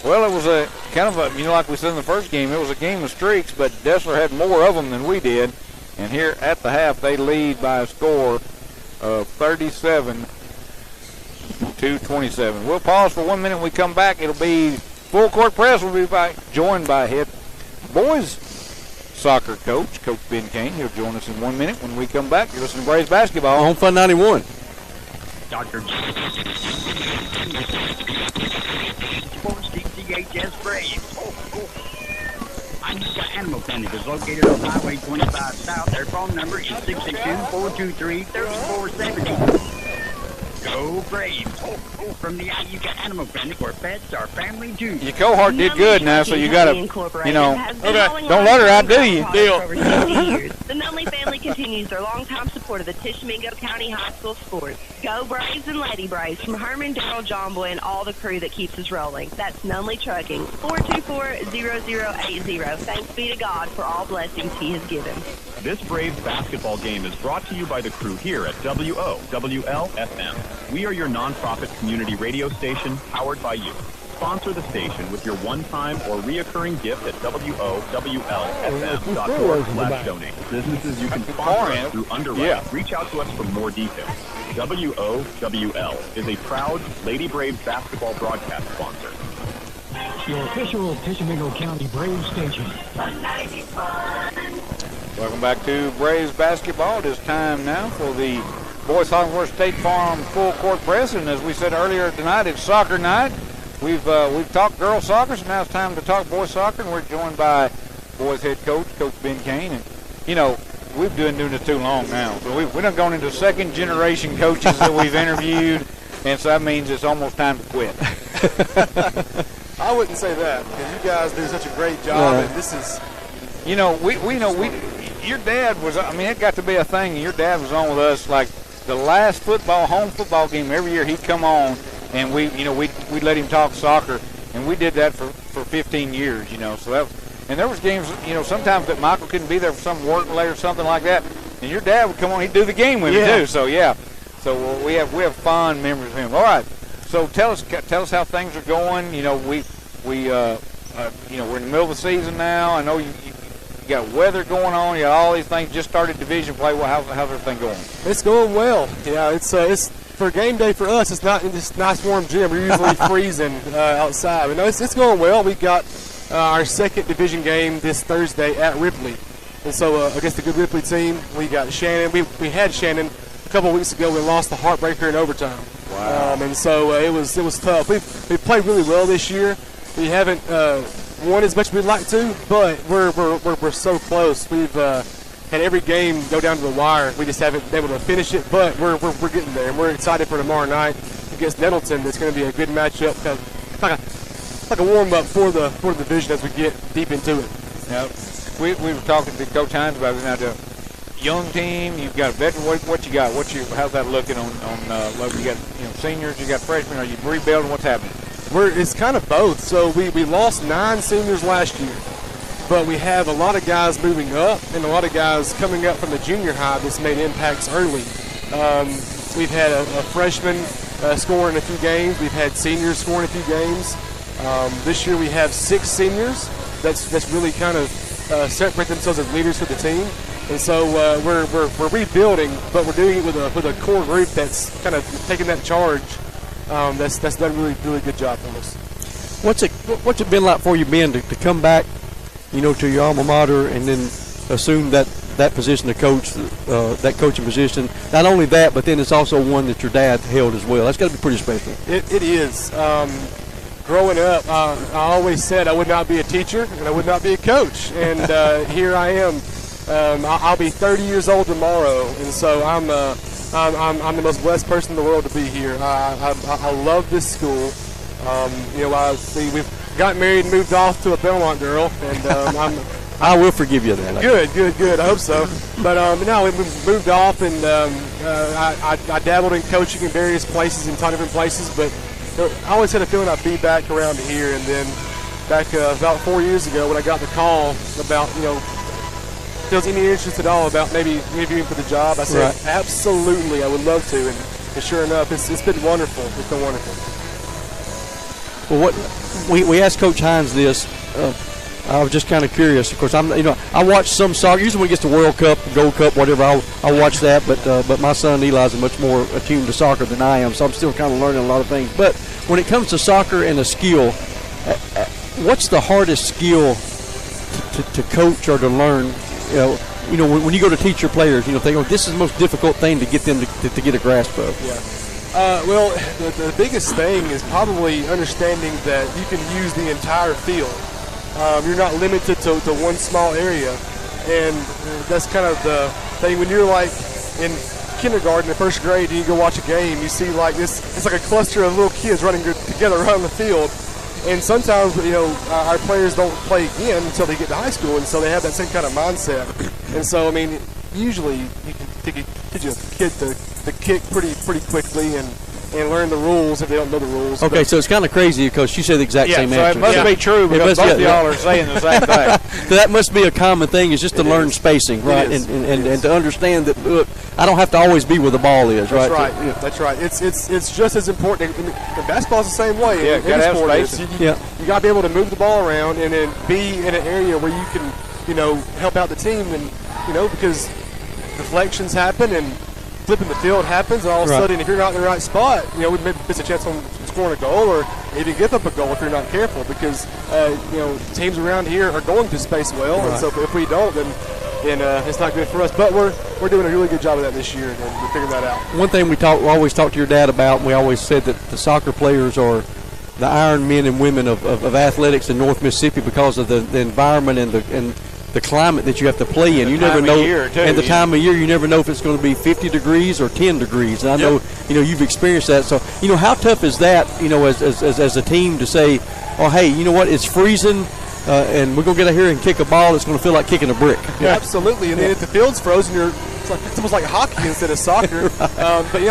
Well, it was a kind of a, you know, like we said in the first game, it was a game of streaks, but Deshler had more of them than we did. And here at the half, they lead by a score of 37-27. We'll pause for 1 minute. When we come back, it'll be full court press. We'll be joined by head boys soccer coach, Coach Ben Kane. He'll join us in 1 minute. When we come back, you're listening to Braves basketball. On Fun 91. Dr. Sports DCHS Braves. Ayuka Animal Clinic is located on Highway 25 South. Their phone number is 662-423-3470. Go Braves. From the Ayuka Animal Clinic, where pets are family too. Your cohort did good now, so you got to, you know, don't let her outdo you. Deal. The Nunley family continues their longtime support of the Tishomingo County High School sports. Go Braves and Lady Braves from Herman, Darrell, John Boy, and all the crew that keeps us rolling. That's Nunley Trucking, 424-0080. Thanks be to God for all blessings He has given. This Braves basketball game is brought to you by the crew here at WOWL-FM. We are your nonprofit community radio station powered by you. Sponsor the station with your one-time or reoccurring gift at WOWLFM.org/donate. Businesses you can sponsor us through Underwrite. Reach out to us for more details. WOWL is a proud Lady Braves basketball broadcast sponsor. Your official Tishomingo County Braves station. Welcome back to Braves basketball. It is time now for the Boys Hollingworth State Farm Full Court Press, and as we said earlier tonight, it's soccer night. We've talked girls soccer, so now it's time to talk boys soccer, and we're joined by boys head coach, Coach Ben Kane. And you know, we've been doing this too long now. So we've done gone into second generation coaches that we've interviewed, and so that means it's almost time to quit. I wouldn't say that, because you guys do such a great job, and this is. You know, your dad was, I mean, it got to be a thing, and your dad was on with us like the last home football game every year. He'd come on, and we'd let him talk soccer, and we did that for 15 years, you know. So and there was games, you know, sometimes that Michael couldn't be there for some work late or something like that, and your dad would come on, he'd do the game with me too. So we have fond memories of him. All right, so tell us how things are going. You know, we're in the middle of the season now. I know you got weather going on. You got all these things. Just started division play. Well, how's everything going? It's going well. Yeah, it's for game day for us. It's not in this nice warm gym. We're usually freezing outside. But no, it's going well. We got our second division game this Thursday at Ripley, and so against the good Ripley team, we got Shannon. We had Shannon a couple of weeks ago. We lost the heartbreaker in overtime. Wow. And so it was tough. We played really well this year. We haven't won as much as we'd like to, but we're so close. We've had every game go down to the wire. We just haven't been able to finish it, but we're getting there, and we're excited for tomorrow night against Nettleton. It's going to be a good matchup, like a warm up for the division as we get deep into it. Yeah, we were talking to Coach Hines about it. Now the young team, you've got a veteran. What you got? How's that looking on level? You got seniors, you got freshmen. Are you rebuilding? What's happening? It's kind of both. So we lost 9 seniors last year, but we have a lot of guys moving up and a lot of guys coming up from the junior high that's made impacts early. We've had a freshman scoring a few games. We've had seniors scoring a few games. This year we have 6 seniors that's really kind of separate themselves as leaders for the team. And so we're rebuilding, but we're doing it with a core group that's kind of taking that charge. That's done a really good job for us. What's it been like for you, Ben, to come back, to your alma mater and then assume that position to coach, that coaching position? Not only that, but then it's also one that your dad held as well. That's got to be pretty special. It is. Growing up, I always said I would not be a teacher and I would not be a coach, and here I am. I'll be 30 years old tomorrow, and so I'm the most blessed person in the world to be here. I love this school. We've got married and moved off to a Belmont girl, and I will forgive you that. Good. I hope so. But no, we've moved off, and I dabbled in coaching in various places, in ton of different places. But I always had a feeling I'd be back around here. And then back about 4 years ago, when I got the call about if there was any interest at all about maybe interviewing for the job, I said, absolutely, I would love to. And sure enough, it's been wonderful. It's been wonderful. Well, we asked Coach Hines this. I was just kind of curious. Of course, I watch some soccer. Usually when it gets to World Cup, Gold Cup, whatever, I'll watch that. But my son Eli's much more attuned to soccer than I am, so I'm still kind of learning a lot of things. But when it comes to soccer and a skill, what's the hardest skill to coach or to learn? When you go to teach your players, this is the most difficult thing to get them to get a grasp of. Yeah. Well, the biggest thing is probably understanding that you can use the entire field. You're not limited to one small area, and that's kind of the thing. When you're like in kindergarten, in first grade, and you go watch a game, you see like this. It's like a cluster of little kids running together around the field. And sometimes, our players don't play again until they get to high school, and so they have that same kind of mindset. And so, usually you can teach a kid to kick pretty quickly, and and learn the rules if they don't know the rules. Okay, so it's kind of crazy because she said the exact same so answer. it must be true because both of y'all are saying the same thing. So that must be a common thing, is just to learn spacing, right? And to understand that, look, I don't have to always be where the ball is, right? That's right. That's right. It's just as important. Basketball's the same way. Yeah, you got to have spacing. You got to be able to move the ball around and then be in an area where you can, help out the team, and because deflections happen and flipping the field happens, and all of a sudden, if you're not in the right spot, we may miss a chance on scoring a goal or even give up a goal if you're not careful, because teams around here are going to space well, and so if we don't, then it's not good for us. But we're doing a really good job of that this year, and we're figuring that out. One thing we always talk to your dad about, and we always said that the soccer players are the iron men and women of athletics in North Mississippi because of the environment and the climate that you have to play in. You never know, and the time of year, you never know if it's going to be 50 degrees or 10 degrees. And I know, you've experienced that. So, how tough is that, as a team to say, oh, hey, you know what, it's freezing, and we're going to get out here and kick a ball. It's going to feel like kicking a brick. Yeah, absolutely. And then if the field's frozen, it's almost like hockey instead of soccer. But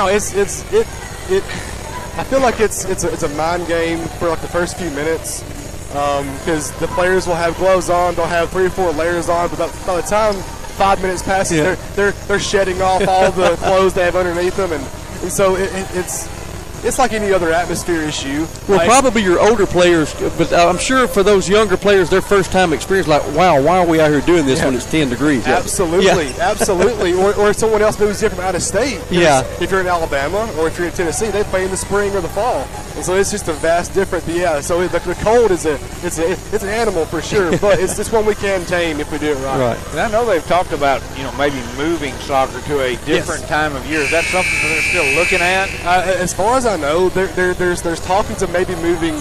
I feel like it's a mind game for like the first few minutes. Because the players will have gloves on, they'll have 3 or 4 layers on, but by the time 5 minutes passes, they're shedding off all the clothes they have underneath them, and so it's like any other atmosphere issue. Well, probably your older players, but I'm sure for those younger players, their first time experience, like, wow, why are we out here doing this when it's 10 degrees? Absolutely, absolutely. Or if someone else moves different out of state. If you're in Alabama or if you're in Tennessee, they play in the spring or the fall, and so it's just a vast difference. But so the cold is it's an animal for sure, but it's just one we can tame if we do it right. Right. And I know they've talked about maybe moving soccer to a different time of year. Is that something that they're still looking at? As far as I know, there's talkings of maybe moving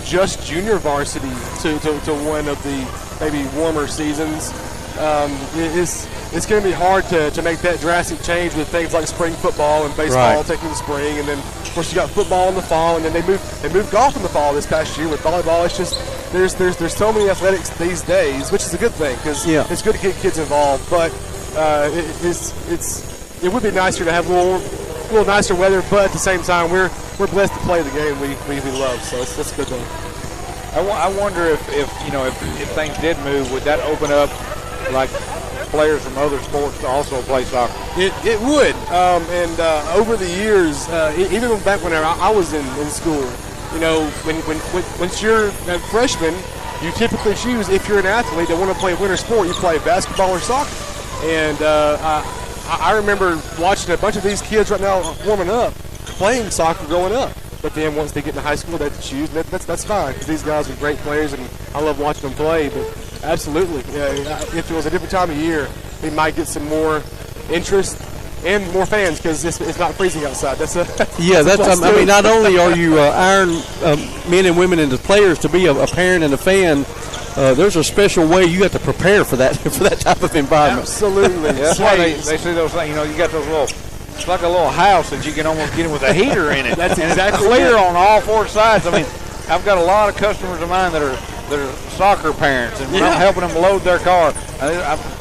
just junior varsity to one of the maybe warmer seasons. It's going to be hard to make that drastic change with things like spring football and baseball taking the spring, and then of course you got football in the fall, and then they moved golf in the fall this past year with volleyball. It's just there's so many athletics these days, which is a good thing because it's good to get kids involved. But it would be nicer to have a little nicer weather, but at the same time we're blessed to play the game we love, so that's a good thing. I wonder if things did move, would that open up like players from other sports to also play soccer? It would, and over the years, even back when I was in school, once you're a freshman, you typically choose, if you're an athlete that want to play a winter sport, you play basketball or soccer. And I remember watching a bunch of these kids right now warming up, playing soccer growing up. But then once they get into high school, they have to choose. And that's fine, because these guys are great players, and I love watching them play. But absolutely, if it was a different time of year, we might get some more interest and more fans because it's not freezing outside. I mean, not only are you iron men and women into players, to be a parent and a fan, there's a special way you have to prepare for that type of environment. Absolutely. That's why they see those things. You got those little. It's like a little house that you can almost get in with a heater in it. That's exactly clear on all 4 sides. I mean, I've got a lot of customers of mine that are soccer parents, and when I'm helping them load their car,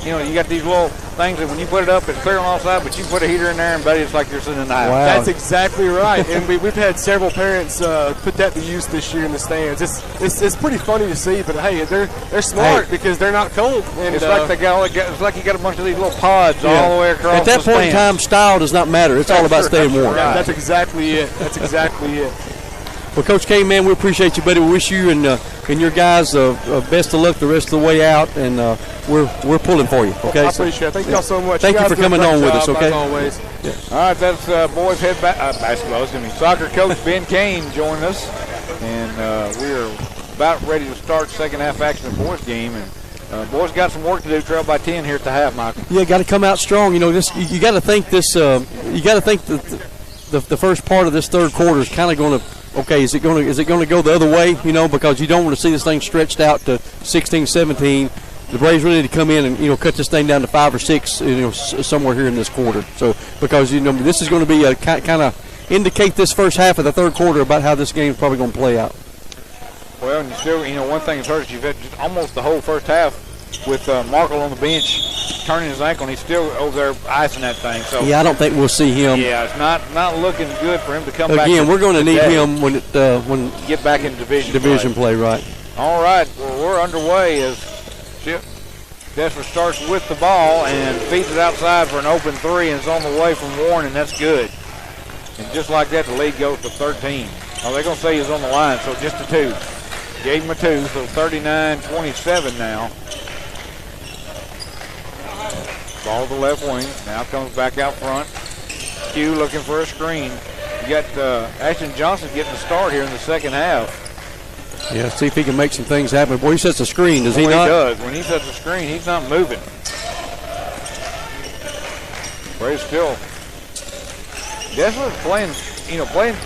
you got these little things that when you put it up, it's clear on all sides, but you put a heater in there, and buddy, it's like you're sitting in the house. Wow. That's exactly right. And we've had several parents put that to use this year in the stands. It's pretty funny to see, but hey, they're smart because they're not cold. And it's like you got a bunch of these little pods all the way across. At that point in time, style does not matter. It's all about staying warm. Right. That's exactly it. That's exactly it. Well, Coach K, man, we appreciate you, buddy. We wish you and your guys best of luck the rest of the way out, and we're pulling for you. Okay. I appreciate it. Thank y'all so much. Thank you for coming on with us. Okay. As always. Yeah. All right, that's boys head basketball. Soccer coach Ben Kane joining us, and we are about ready to start second half action of the boys game. And boys got some work to do. Trail by 10 here at the half, Michael. Yeah, got to come out strong. You got to think this. You got to think that the first part of this third quarter is kind of going to. Okay, is it going to go the other way? Because you don't want to see this thing stretched out to 16, 17. The Braves really need to come in and cut this thing down to 5 or 6. Somewhere here in this quarter. So because this is going to be a kind of indicate this first half of the third quarter about how this game is probably going to play out. Well, and you still, one thing that's hurt is you've had almost the whole first half with Markle on the bench turning his ankle, and he's still over there icing that thing. So yeah, I don't think we'll see him. Yeah, it's not looking good for him to come back. Again, we're going to need him when get back in division play, right? All right, well, we're underway as Deshler starts with the ball and feeds it outside for an open three, and it's on the way from Warren, and that's good. And just like that, the lead goes to 13. Oh, they're going to say he's on the line, so just a 2. Gave him a 2, so 39-27 now. Ball to the left wing. Now comes back out front. Q looking for a screen. You got Ashton Johnson getting the start here in the second half. Yeah, see if he can make some things happen. Boy, he sets a screen, does he not? He does. When he sets a screen, he's not moving. Braves still. Deshler's playing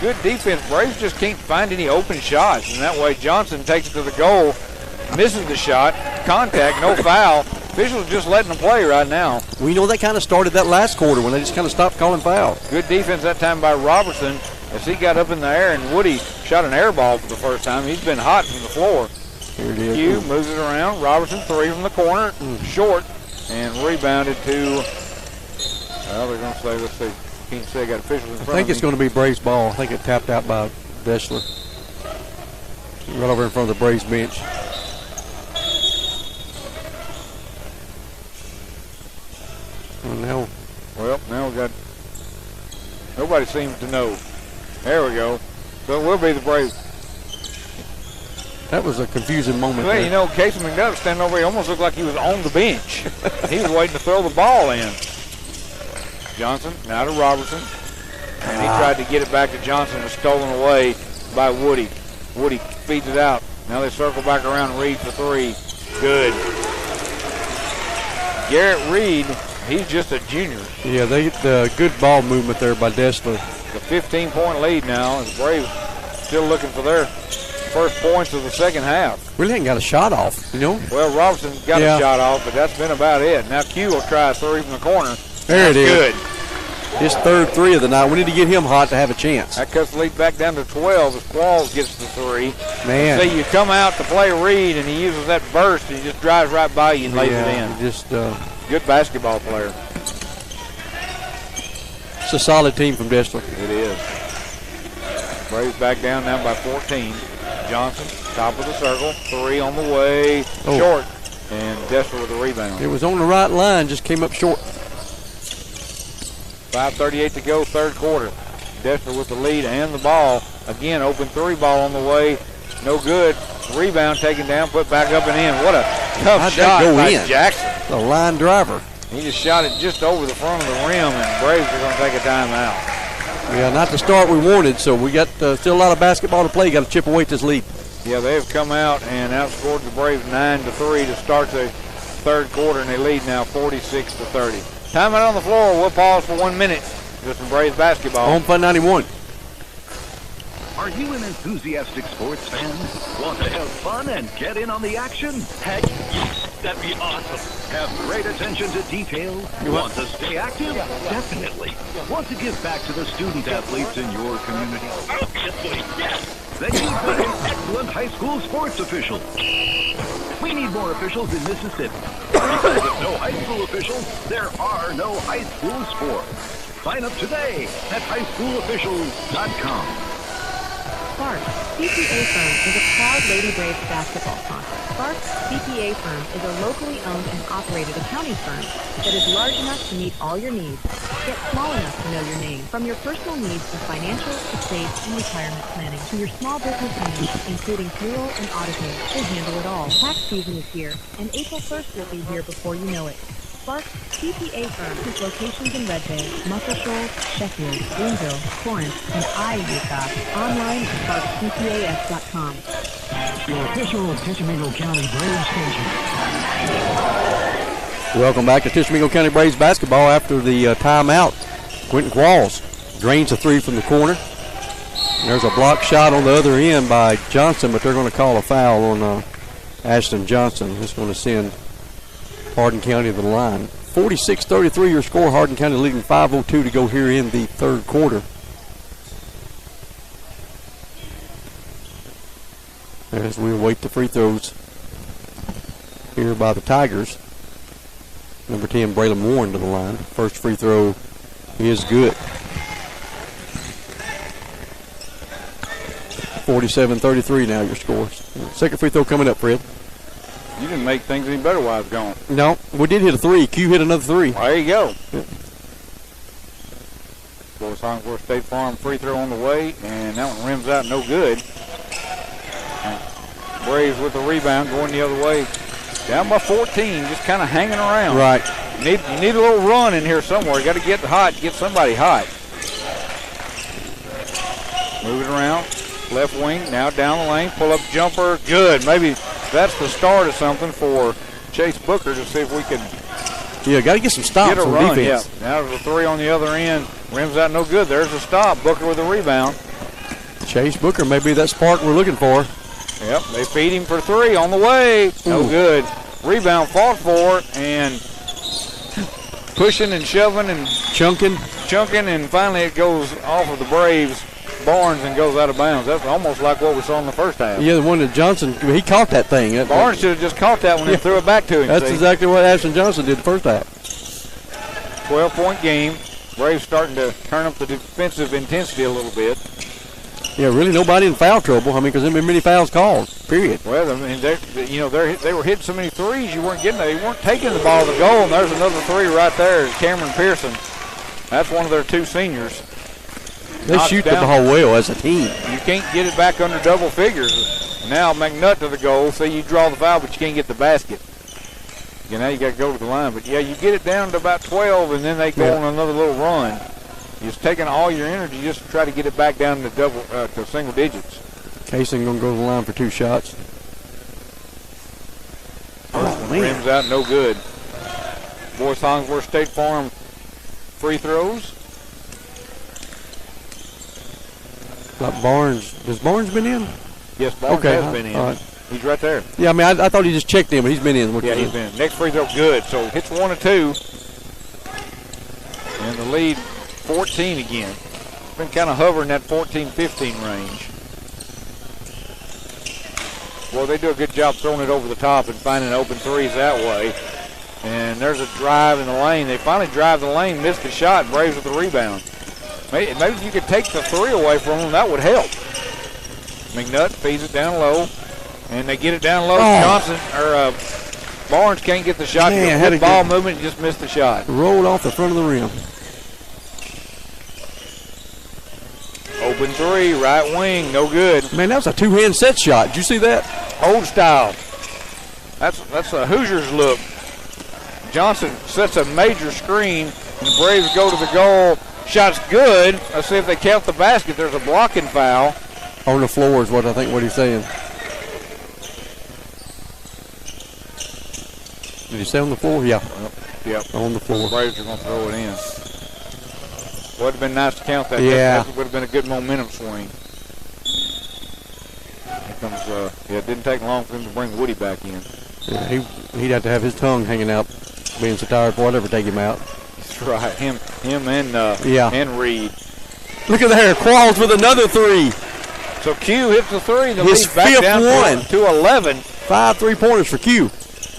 good defense. Braves just can't find any open shots, and that way Johnson takes it to the goal, misses the shot, contact, no foul. Officials just letting them play right now. We know they kind of started that last quarter when they just kind of stopped calling foul. Good defense that time by Robertson as he got up in the air, and Woody shot an air ball for the first time. He's been hot from the floor. Here it is. Q moves it around. Robertson, 3 from the corner, short, and rebounded to, well, they're going to say, let's see. Can't say I got officials in front of me. I think it's going to be Braves ball. I think it tapped out by Deshler. Right over in front of the Braves bench. Now we got, nobody seems to know. There we go. So it will be the Braves. That was a confusing moment. Well, you know, Casey McNutt standing over here almost looked like he was on the bench. He was waiting to throw the ball in. Johnson, now to Robertson. And he tried to get it back to Johnson. It was stolen away by Woody. Woody feeds it out. Now they circle back around Reed for 3. Good. Garrett Reed, he's just a junior. Yeah, the good ball movement there by Deshler. The 15-point lead now. The Braves still looking for their first points of the second half. Really ain't got a shot off, you know? Well, Robertson got a shot off, but that's been about it. Now Q will try a 3 from the corner. There it is. Good. His third 3 of the night. We need to get him hot to have a chance. That cuts the lead back down to 12 as Qualls gets the 3. Man. See, you come out to play Reed, and he uses that burst, and he just drives right by you and lays it in. Just good basketball player. It's a solid team from Deshler. It is. Braves back down now by 14. Johnson, top of the circle, 3 on the way, short, and Deshler with the rebound. It was on the right line, just came up short. 5:38 to go, third quarter. Deshler with the lead and the ball. Again, open 3 ball on the way. No good. Rebound taken down, put back up and in. What a tough shot by Jackson. The line driver. He just shot it just over the front of the rim, and Braves are going to take a timeout. Yeah, not the start we wanted, so we got still a lot of basketball to play. Got to chip away at this lead. Yeah, they have come out and outscored the Braves 9-3 to start the third quarter, and they lead now 46-30. Timeout on the floor. We'll pause for 1 minute. Just some Braves basketball. Home Fun 91. Are you an enthusiastic sports fan? Want to have fun and get in on the action? Heck, yes, that'd be awesome. Have great attention to detail? Want to stay active? Definitely. Want to give back to the student athletes in your community? Obviously, yes. Then you've got an excellent high school sports official. We need more officials in Mississippi. Because with no high school officials, there are no high school sports. Sign up today at highschoolofficials.com. Sparks CPA Firm is a proud Lady Braves basketball sponsor. Sparks CPA Firm is a locally owned and operated accounting firm that is large enough to meet all your needs, yet small enough to know your name. From your personal needs to financial, estate, and retirement planning, to your small business needs, including payroll and auditing, they handle it all. Tax season is here, and April 1st will be here before you know it. Sparks CPA Firm has locations in Red Bay, Muscle Shoals, Sheffield, Greenville, Corinth, and Utah. Online at sparkscpas.com. Your official Tishomingo County Braves station. Welcome back to Tishomingo County Braves basketball after the timeout. Quentin Qualls drains a 3 from the corner. There's a block shot on the other end by Johnson, but they're going to call a foul on Ashton Johnson. It's going to send Hardin County to the line. 46-33 your score. Hardin County leading 5:02 to go here in the third quarter. As we await the free throws here by the Tigers. Number 10, Braylon Warren to the line. First free throw is good. 47-33 now your scores. Second free throw coming up, Fred. You didn't make things any better while I was gone. No, we did hit a 3. Q hit another 3. There you go. Yeah. Boys Hongsworth State Farm free throw on the way, and that one rims out no good. And Braves with the rebound going the other way. Down by 14, just kind of hanging around. Right. You need a little run in here somewhere. You got to get hot, get somebody hot. Moving around. Left wing, now down the lane, pull-up jumper, good. Maybe that's the start of something for Chase Booker to see if we can got to get some stops get a on run. defense. Yeah. Now there's a 3 on the other end. Rims out no good. There's a stop. Booker with a rebound. Chase Booker may be that spark we're looking for. Yep, they feed him for 3 on the way. No good. Rebound fought for, and pushing and shoving and chunking, and finally it goes off of the Braves. Barnes and goes out of bounds. That's almost like what we saw in the first half. Yeah, the one that Johnson, he caught that thing. Barnes should have just caught that one and threw it back to him. That's exactly what Ashton Johnson did the first half. 12-point game. Braves starting to turn up the defensive intensity a little bit. Yeah, really nobody in foul trouble. I mean, because there haven't been many fouls called, period. Well, I mean, they were hitting so many threes, you weren't getting they weren't taking the ball to the goal, and there's another 3 right there. Cameron Pearson. That's one of their 2 seniors. They shoot the ball well as a team. You can't get it back under double figures. Now McNutt to the goal. So you draw the foul, but you can't get the basket. Now you got to go to the line. But, yeah, you get it down to about 12, and then they go on another little run. You're just taking all your energy just to try to get it back down to to single digits. Casey going to go to the line for 2 shots. Rims out, no good. Boys Hongsworth State Farm free throws. Like Barnes. Has Barnes been in? Yes, Barnes has been in. Right. He's right there. Yeah, I mean, I thought he just checked in, but he's been in. Yeah, he's been in. Next free throw, good. So hits 1 or 2. And the lead, 14 again. Been kind of hovering that 14-15 range. Well, they do a good job throwing it over the top and finding open threes that way. And there's a drive in the lane. They finally drive the lane, missed the shot, Braves with the rebound. Maybe if you could take the 3 away from them, that would help. McNutt feeds it down low, and they get it down low. Barnes can't get the shot. Man, had a ball movement, just missed the shot. Rolled off the front of the rim. Open 3, right wing, no good. Man, that was a 2-hand set shot. Did you see that? Old style. That's a Hoosiers look. Johnson sets a major screen, and the Braves go to the goal. Shot's good. Let's see if they count the basket. There's a blocking foul. On the floor is what he's saying. Did he say on the floor? Yeah. Yep. On the floor. The Braves are going to throw it in. Would have been nice to count that. Yeah. That would have been a good momentum swing. Here comes, it didn't take long for him to bring Woody back in. Yeah, he'd have to have his tongue hanging out, being so tired for whatever take him out. That's right. Him and Reed. Look at there. Qualls with another 3. So Q hits the 3. The his lead back 5th down one. To 11. 5 3-pointers for Q.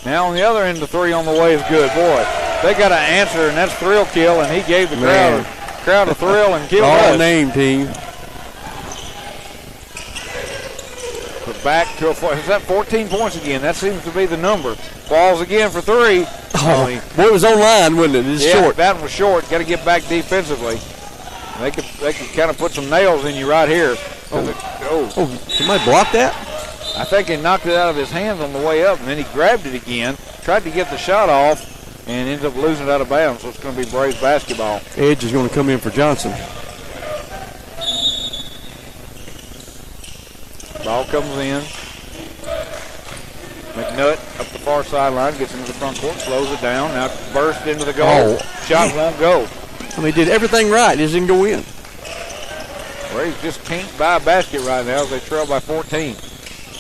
Now on the other end, the 3 on the way is good. Boy, they got an answer, and that's Thrill Kill, and he gave the crowd a thrill and killed us. All name team. But back to is that 14 points again? That seems to be the number. Falls again for 3. Boy, it was online, wasn't it? It's short. That one was short. Got to get back defensively. They could kind of put some nails in you right here. Somebody blocked that? I think he knocked it out of his hands on the way up, and then he grabbed it again, tried to get the shot off, and ended up losing it out of bounds. So it's going to be Braves basketball. Edge is going to come in for Johnson. Ball comes in. McNutt up the far sideline, gets into the front court, slows it down. Now burst into the goal. Shot won't go. I mean, did everything right. It just didn't go in. Braves just can't buy a basket right now as they trail by 14.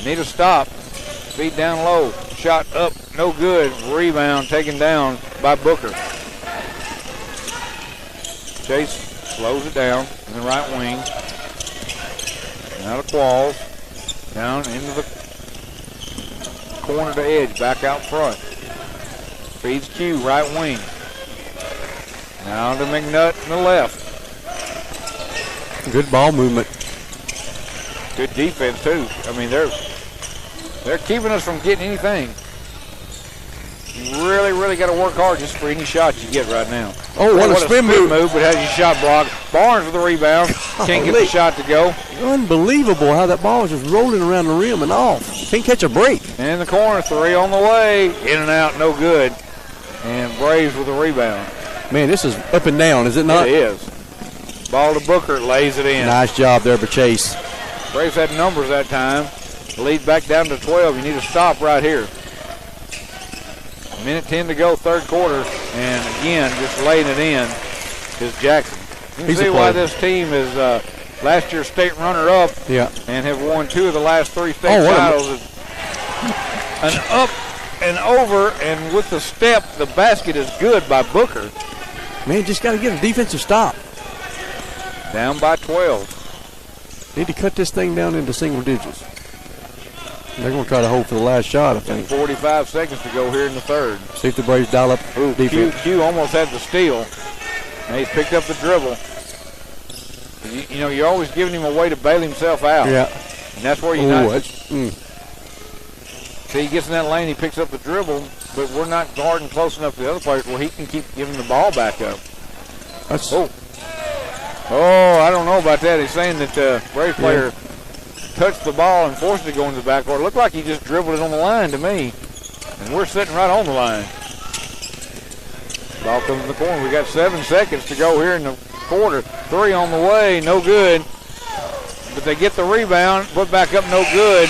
Need a stop. Feed down low. Shot up, no good. Rebound taken down by Booker. Chase slows it down in the right wing. Now to Qualls. Down into the corner to Edge, back out front. Feeds Q, right wing. Now to McNutt in the left. Good ball movement. Good defense, too. I mean, they're keeping us from getting anything. You really got to work hard just for any shot you get right now. Oh, what a spin move. But has your shot blocked. Barnes with the rebound. Can't get the shot to go. Unbelievable how that ball is just rolling around the rim and off. Can't catch a break. And in the corner, 3 on the way. In and out, no good. And Braves with the rebound. Man, this is up and down, is it not? It is. Ball to Booker, lays it in. Nice job there by Chase. Braves had numbers that time. Lead back down to 12. You need to stop right here. Minute 10 to go, third quarter. And again, just laying it in is Jackson. You can see why this team is last year's state runner-up and have won 2 of the last 3 state titles. An up and over, and with the step, the basket is good by Booker. Man, just got to get a defensive stop. Down by 12. Need to cut this thing down into single digits. They're going to try to hold for the last shot, I think. 45 seconds to go here in the third. See if the Braves dial up defense. Q almost had the steal. And he's picked up the dribble. You know, you're always giving him a way to bail himself out. Yeah. And that's where you're not. See, he gets in that lane, he picks up the dribble, but we're not guarding close enough to the other players where he can keep giving the ball back up. Oh, I don't know about that. He's saying that the Braves player touched the ball and forced it to go into the backcourt. It looked like he just dribbled it on the line to me. And we're sitting right on the line. Ball comes in the corner. We got 7 seconds to go here in the quarter. 3 on the way, no good. But they get the rebound, put back up, no good.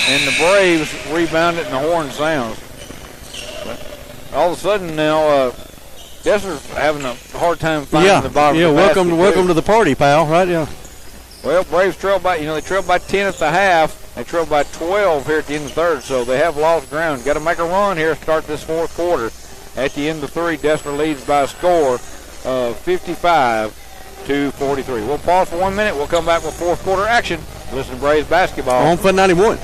And the Braves rebound it and the horn sounds. But all of a sudden now, Deshler's having a hard time finding the bottom of the basket. Welcome to the party, pal, right? Yeah. Well, Braves trailed by, they trailed by 10 at the half. They trailed by 12 here at the end of the third, so they have lost ground. Got to make a run here, start this fourth quarter. At the end of 3, Deshler leads by a score of 55-43. We'll pause for 1 minute. We'll come back with fourth quarter action. Listen to Braves basketball. On Fun 91.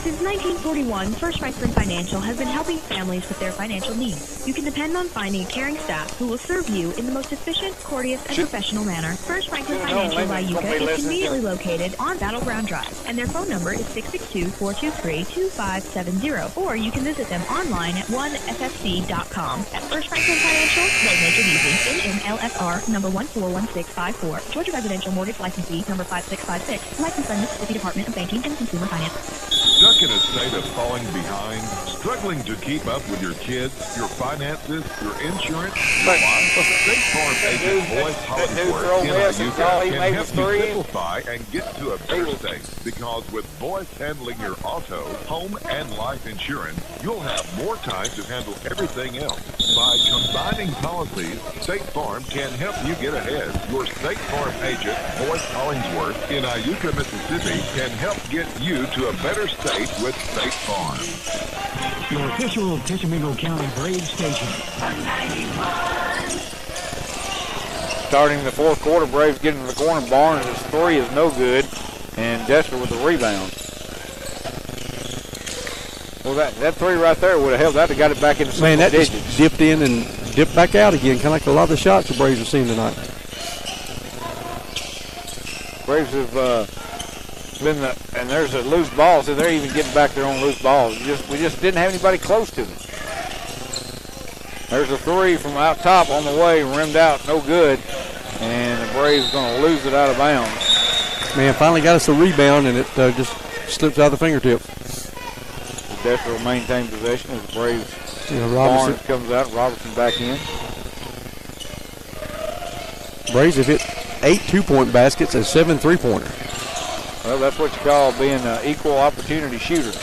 Since 1941, First Franklin Financial has been helping families with their financial needs. You can depend on finding a caring staff who will serve you in the most efficient, courteous, and professional manner. First Franklin Financial Iuka is conveniently located on Battleground Drive, and their phone number is 662-423-2570. Or you can visit them online at oneffc.com. At First Franklin Financial, they make it easy. NMLSR number 141654. Georgia Residential Mortgage Licensee number 5656. Licensed by Mississippi Department of Banking and Consumer Finance. Stuck in a state of falling behind? Struggling to keep up with your kids, your finances, your insurance? State Farm agent Boyce Hollingsworth in Iuka can help you simplify and get to a better state. Because with Boyce handling your auto, home, and life insurance, you'll have more time to handle everything else. By combining policies, State Farm can help you get ahead. Your State Farm agent, Boyce Hollingsworth in Iuka, Mississippi, can help get you to a better state with State Farm. Your official Tishomingo County Braves station. Starting the fourth quarter, Braves getting to the corner. Barnes' 3 is no good, and Deshler with the rebound. Well, that 3 right there would have held. That would have got it back into single digits. Man, that just dipped in and dipped back out again, kind of like a lot of the shots the Braves are seeing tonight. Braves have and there's a loose ball, so they're even getting back their own loose balls. We just didn't have anybody close to them. There's a 3 from out top on the way, rimmed out, no good, and the Braves going to lose it out of bounds. Man, finally got us a rebound, and it just slips out of the fingertips. Deshler will maintain possession as the Braves. Robinson Barnes comes out, Robertson back in. Braves have hit 8 2-point baskets and 7 3-pointers. Well, that's what you call being an equal opportunity shooter.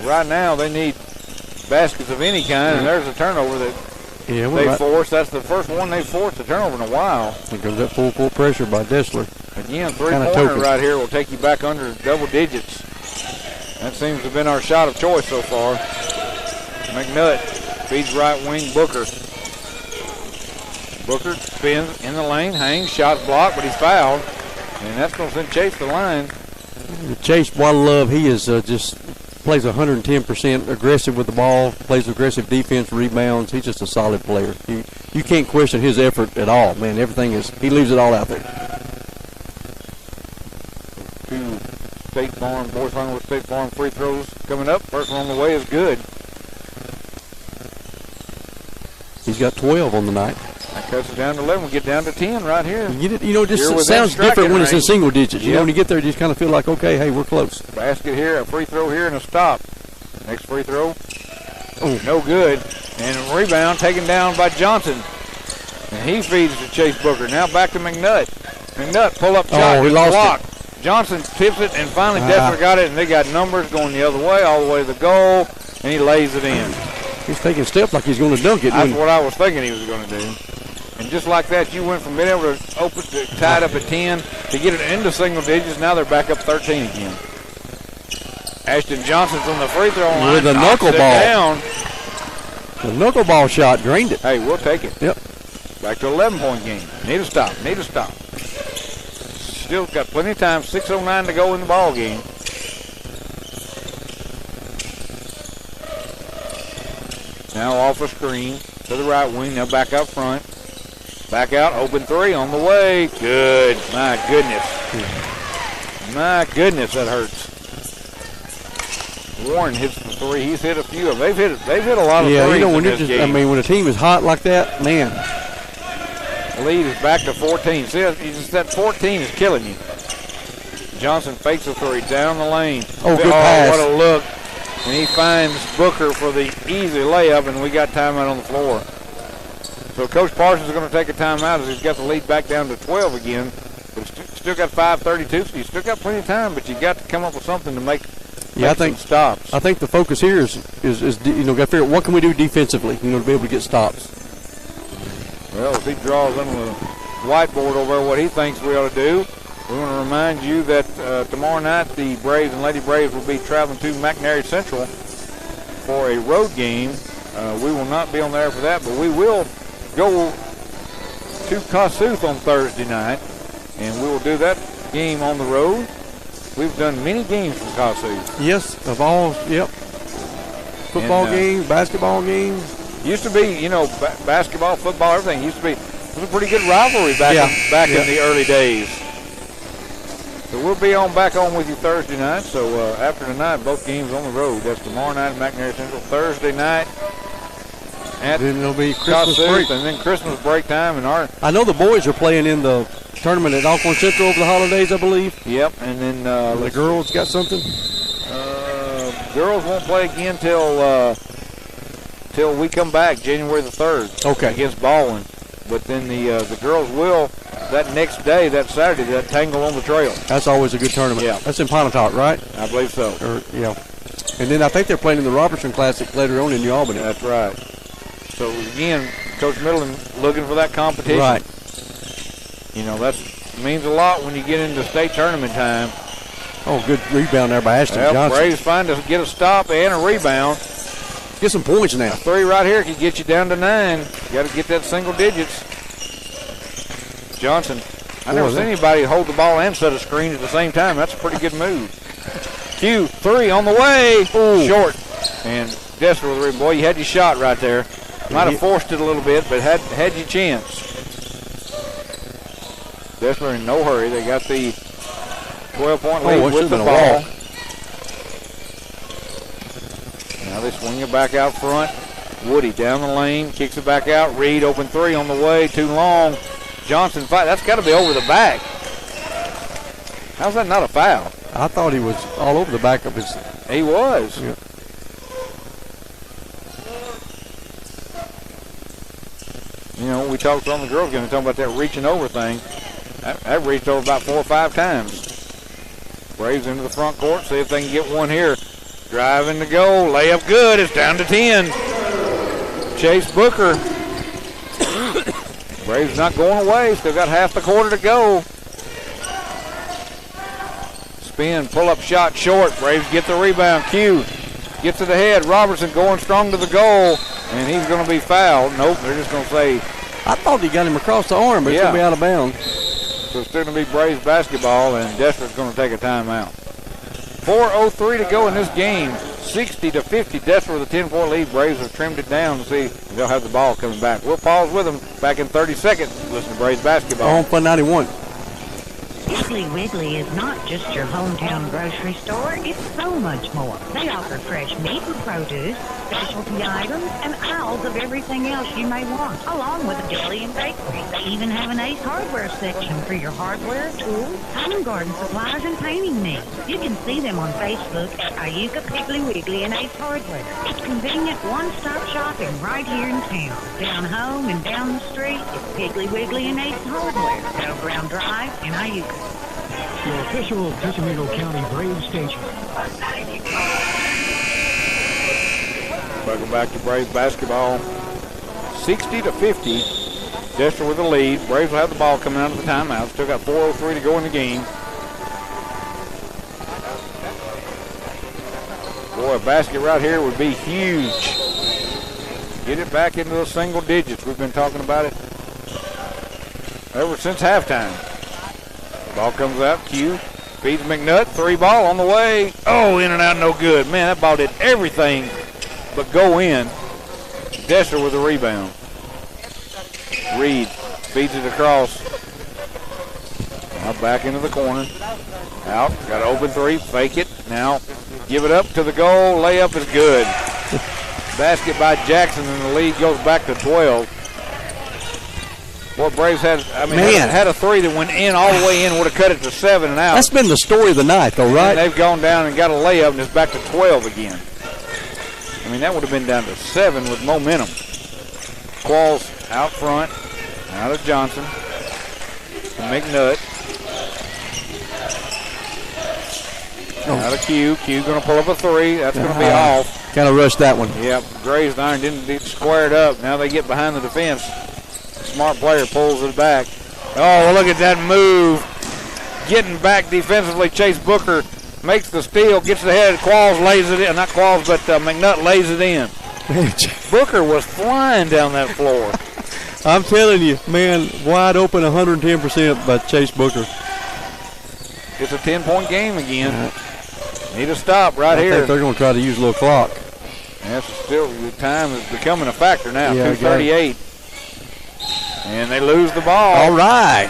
Right now, they need baskets of any kind, and there's a turnover that they forced. That's the first one they've forced a turnover in a while. There goes that full court pressure by Deshler. Again, 3-pointer right here will take you back under double digits. That seems to have been our shot of choice so far. McNutt feeds right wing Booker. Booker spins in the lane, hangs, shot blocked, but he's fouled. And that's going to send Chase to the line. Chase Waterlove, he is just plays 110%, aggressive with the ball, plays aggressive defense, rebounds. He's just a solid player. You can't question his effort at all, man. He leaves it all out there. Two State Farm, boys final with State Farm free throws coming up. First one on the way is good. He's got 12 on the night. That cuts it down to 11. We get down to 10 right here. It sounds different when it's in single digits. You know, when you get there, you just kind of feel like, okay, hey, we're close. Basket here, a free throw here, and a stop. Next free throw. Oh, no good. And a rebound taken down by Johnson. And he feeds to Chase Booker. Now back to McNutt. McNutt, pull-up shot. Oh, he lost it. Johnson tips it, and finally Deshler got it, and they got numbers going the other way, all the way to the goal, and he lays it in. He's taking steps like he's going to dunk it. That's what I was thinking he was going to do. And just like that, you went from being able to tie it up at 10 to get it into single digits. Now they're back up 13 again. Ashton Johnson from the free throw line with a knuckleball down. The knuckleball shot drained it. Hey, we'll take it. Yep. Back to 11-point game. Need a stop. Still got plenty of time. 6:09 to go in the ball game. Now off a screen to the right wing. Now back up front. Back out. Open three on the way. Good. My goodness. My goodness, that hurts. Warren hits the three. He's hit a few of them. They've hit a lot of threes in this game. when a team is hot like that, man. The lead is back to 14. See, that 14 is killing you. Johnson fakes a three down the lane. Oh, good pass. What a look. And he finds Booker for the easy layup, and we got timeout on the floor. So Coach Parsons is going to take a timeout as he's got the lead back down to 12 again. But still got 5:32, so you still got plenty of time, but you got to come up with something to make some stops. I think the focus here is got to figure out what can we do defensively, to be able to get stops. Well, if he draws on the whiteboard over what he thinks we ought to do, we want to remind you that tomorrow night the Braves and Lady Braves will be traveling to McNairy Central for a road game. We will not be on there for that, but we will go to Kossuth on Thursday night, and we will do that game on the road. We've done many games from Kossuth. Yes, football games, basketball games. Used to be, basketball, football, everything. It was a pretty good rivalry back in the early days. So we'll be back on with you Thursday night. So after tonight, both games on the road. That's tomorrow night at McNairy Central. Thursday night at then it'll be Christmas break. And then Christmas break time. I know the boys are playing in the tournament at Alcorn Central over the holidays, I believe. Yep, and then the girls got something. Girls won't play again till we come back January the 3rd. Okay. Against Baldwin, but then the girls will that next day, that Saturday, that Tangle on the Trail. That's always a good tournament. Yeah, that's in Pontotoc, right? I believe so. And then I think they're playing in the Robertson Classic later on in New Albany. That's right. So again, Coach Middleton looking for that competition. Right. That means a lot when you get into state tournament time. Oh, good rebound there by Ashton Johnson. Braves find to get a stop and a rebound. Get some points now. A three right here can get you down to 9. You got to get that single digits. Johnson. I never seen anybody hold the ball and set a screen at the same time. That's a pretty good move. Q, 3 on the way. Ooh. Short. And Deshler with the rebound. Boy, you had your shot right there. Might have forced it a little bit, but had your chance. Deshler in no hurry. They got the 12-point lead with the ball. Now they swing it back out front. Woody down the lane, kicks it back out. Reed open 3 on the way, too long. Johnson fight. That's got to be over the back. How's that not a foul? I thought he was all over the back of his. He was. Yeah. We talked on the girls' game, talking about that reaching over thing. That reached over about 4 or 5 times. Braves into the front court, see if they can get one here. Driving to goal, layup good. It's down to 10. Chase Booker. Braves not going away. Still got half the quarter to go. Spin, pull-up shot short. Braves get the rebound. Q gets it ahead. Robertson going strong to the goal, and he's going to be fouled. Nope, they're just going to say. I thought he got him across the arm, but it's going to be out of bounds. So it's still going to be Braves basketball, and Deshler's going to take a timeout. 4:03 to go in this game. 60-50, Deshler with a 10-point lead. Braves have trimmed it down to see if they'll have the ball coming back. We'll pause with them back in 30 seconds. Listen to Braves basketball. On Fun 91. Piggly Wiggly is not just your hometown grocery store, it's so much more. They offer fresh meat and produce, specialty items, and aisles of everything else you may want, along with a deli and bakery. They even have an Ace Hardware section for your hardware, tools, home and garden supplies, and painting needs. You can see them on Facebook at Iuka Piggly Wiggly and Ace Hardware. It's convenient one-stop shopping right here in town. Down home and down the street, it's Piggly Wiggly and Ace Hardware. Go Brown Drive and Iuka. Your official Tishomingo County Braves station. Welcome back to Braves basketball. 60-50. Deshler with the lead. Braves will have the ball coming out of the timeout. Still got 4:03 to go in the game. Boy, a basket right here would be huge. Get it back into the single digits. We've been talking about it ever since halftime. Ball comes out. Q feeds McNutt. 3 ball on the way. Oh, in and out, no good. Man, that ball did everything but go in. Deshler with the rebound. Reed feeds it across. Now back into the corner. Out. Got an open 3. Fake it. Now give it up to the goal. Layup is good. Basket by Jackson, and the lead goes back to 12. Boy, Braves had a 3 that went in all the way in, would have cut it to 7 and out. That's been the story of the night, though, right? And they've gone down and got a layup, and it's back to 12 again. I mean, that would have been down to 7 with momentum. Qualls out front, out of Johnson, to McNutt. Out of Q. Q going to pull up a 3. That's going to be off. Kind of rushed that one. Yep, grazed iron, didn't square it up. Now they get behind the defense. Smart player pulls it back. Oh, look at that move. Getting back defensively, Chase Booker makes the steal, gets the head. Qualls lays it in. Not Qualls, but McNutt lays it in. Booker was flying down that floor. I'm telling you, man, wide open 110% by Chase Booker. It's a 10-point game again. Need a stop right here. I think they're going to try to use a little clock. That's still, the time is becoming a factor now. Yeah, 2:38. And they lose the ball. All right.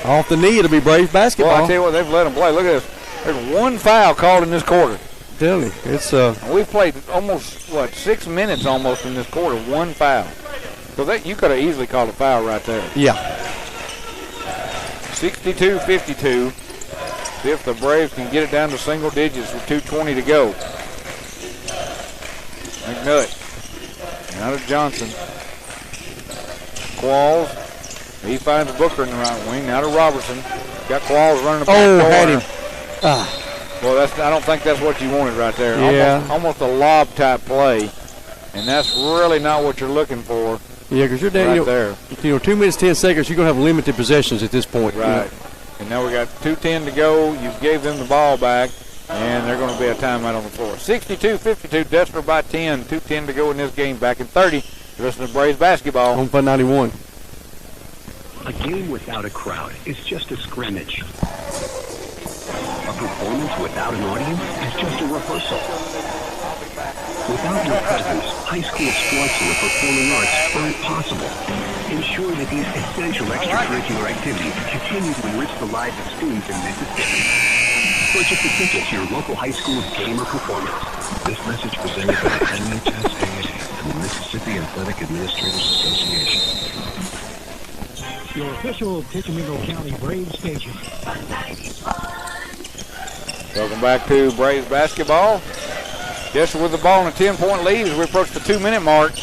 Off the knee, it'll be Braves basketball. Well, I tell you what, they've let them play. Look at this. There's 1 foul called in this quarter. Tell me, it's we've played almost 6 minutes almost in this quarter. 1 foul. So that you could have easily called a foul right there. Yeah. 62-52. See if the Braves can get it down to single digits with 2:20 to go. McNutt. Out of Johnson. Qualls. He finds Booker in the right wing. Now to Robertson. Got Qualls running the back door. Had him. Well, I don't think that's what you wanted right there. Yeah. Almost a lob type play. And that's really not what you're looking for. Yeah, because you're down there. 2 minutes, 10 seconds, you're going to have limited possessions at this point. Right. And now we got 2:10 to go. You gave them the ball back, and they're going to be a timeout on the floor. 62-52, Deshler by 10. 2:10 to go in this game. Back in 30. Listen to Braves basketball. On Fun 91. A game without a crowd is just a scrimmage. A performance without an audience is just a rehearsal. Without your presence, high school sports and the performing arts aren't possible. Ensure that these essential extracurricular activities continue to enrich the lives of students in Mississippi. Purchase a ticket to your local high school's game or performance. This message presented by the MHSAA and the Mississippi Athletic Administrators Association. Your official Tishomingo County Braves station. Welcome back to Braves basketball. Deshler with the ball in a 10-point lead as we approach the 2-minute mark.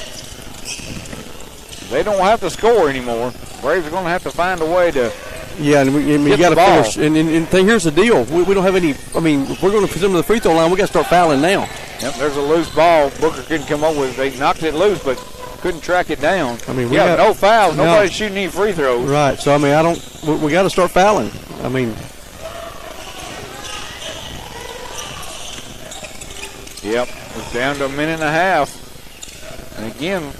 They don't have to score anymore. Braves are going to have to find a way to and we got to finish. And here's the deal. We don't have any. I mean, if we're going to them to the free throw line, we got to start fouling now. Yep, there's a loose ball. Booker couldn't come up with it. They knocked it loose, but couldn't track it down. I mean, we got no fouls. Nobody's shooting any free throws. Right. So I mean, we got to start fouling. I mean. Yep, it's down to a minute and a half. And again,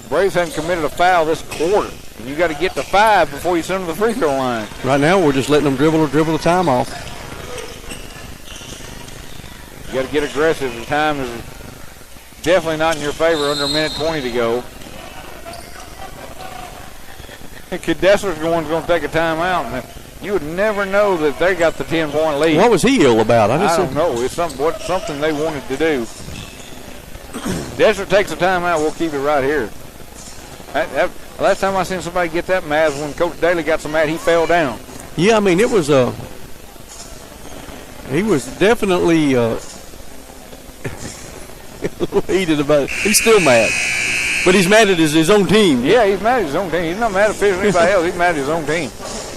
Braves haven't committed a foul this quarter. And you got to get to 5 before you send them to the free throw line. Right now, we're just letting them dribble the time off. You got to get aggressive. The time is definitely not in your favor. Under a minute 20 to go. Deshler's going to take a timeout. And you would never know that they got the 10-point lead. What was he ill about? I don't know. It's something they wanted to do. Deshler takes a timeout. We'll keep it right here. Last time I seen somebody get that mad was when Coach Daly got so mad he fell down. Yeah, I mean, it was he was definitely heated about it. He's still mad. But he's mad at his own team. Yeah, he's mad at his own team. He's not mad at anybody else. He's mad at his own team.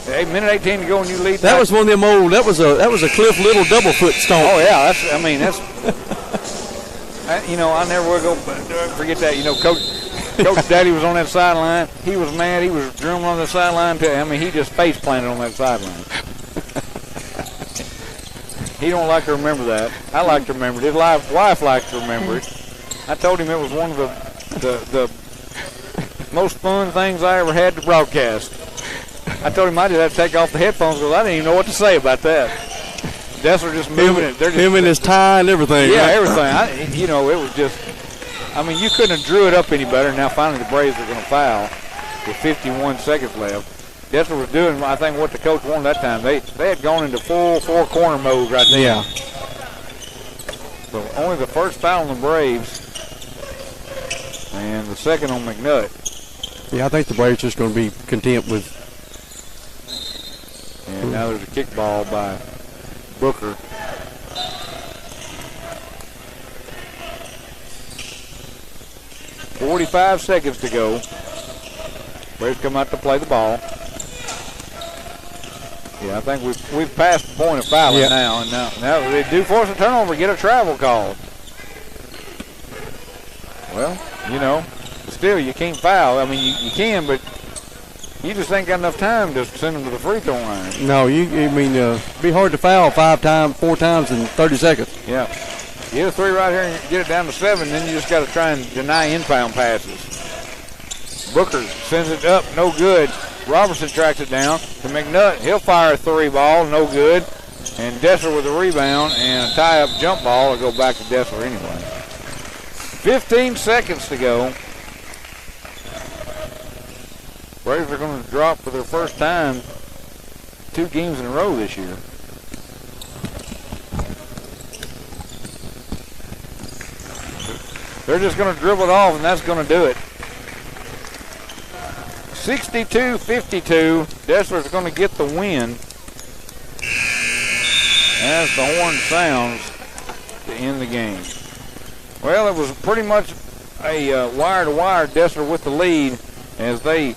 8 minute 18 to go and you lead. That was one of them old. That was a Cliff Little double foot stomp. Oh yeah, that's. I never will go forget that. Coach Daddy was on that sideline. He was mad. He was drumming on the sideline. He just face planted on that sideline. He don't like to remember that. I like to remember it. His wife likes to remember it. I told him it was one of the most fun things I ever had to broadcast. I told him I did have to take off the headphones because I didn't even know what to say about that. Deshler just moving it. Him and his tie and everything. Yeah, right? everything. It was just, you couldn't have drew it up any better. Now finally the Braves are going to foul with 51 seconds left. Deshler was doing, I think, what the coach wanted that time. They had gone into full four-corner mode right there. Yeah. So only the first foul on the Braves and the second on McNutt. Yeah, I think the Braves are just going to be content with. And now there's a kickball by Booker. .45 seconds to go. Braves come out to play the ball. Yeah, I think we've passed the point of fouling now. And now they do force a turnover, get a travel call. Well, still you can't foul. You can, but you just ain't got enough time to send them to the free throw line. No, it'd be hard to foul 4 times in 30 seconds. Yeah. Get a 3 right here and get it down to 7, then you just got to try and deny inbound passes. Booker sends it up, no good. Robertson tracks it down to McNutt. He'll fire a 3 ball, no good. And Deshler with a rebound and a tie-up jump ball will go back to Deshler anyway. 15 seconds to go. Braves are going to drop for their first time 2 games in a row this year. They're just going to dribble it off, and that's going to do it. 62-52. Deshler's going to get the win. As the horn sounds to end the game. Well, it was pretty much a wire-to-wire. Deshler with the lead as they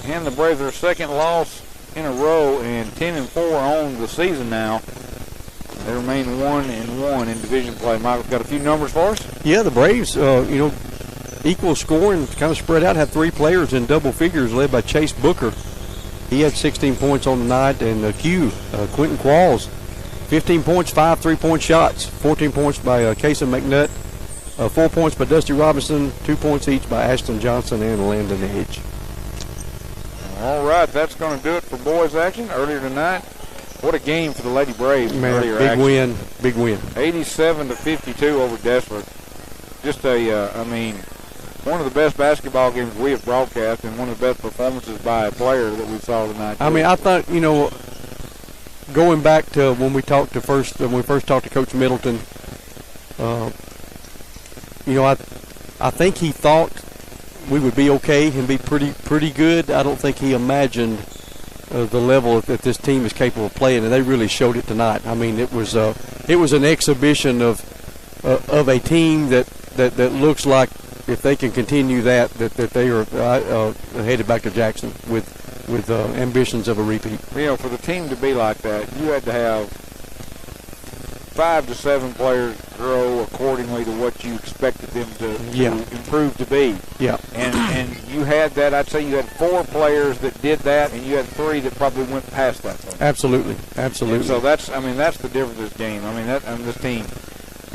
hand the Braves their second loss in a row and 10-4 on the season now. They remain 1-1 in division play. Michael's got a few numbers for us. Yeah, the Braves, equal scoring, kind of spread out, had 3 players in double figures led by Chase Booker. He had 16 points on the night, and Quentin Qualls, 15 points, 5 3-point shots, 14 points by Casey McNutt, 4 points by Dusty Robinson, 2 points each by Ashton Johnson and Landon Edge. All right, that's going to do it for boys action earlier tonight. What a game for the Lady Braves. Man, big win. 87-52 over Deshler. Just one of the best basketball games we have broadcast and one of the best performances by a player that we saw tonight. I thought, going back to when we first talked to Coach Middleton, I think he thought we would be okay and be pretty good. I don't think he imagined the level that this team is capable of playing, and they really showed it tonight. It was an exhibition of a team that looks like if they can continue that they are headed back to Jackson with ambitions of a repeat. For the team to be like that, you had to have 5 to 7 players grow accordingly to what you expected them to improve to be. Yeah. And you had that. I'd say you had 4 players that did that, and you had 3 that probably went past that point. Absolutely. And so that's the difference of this game. This team.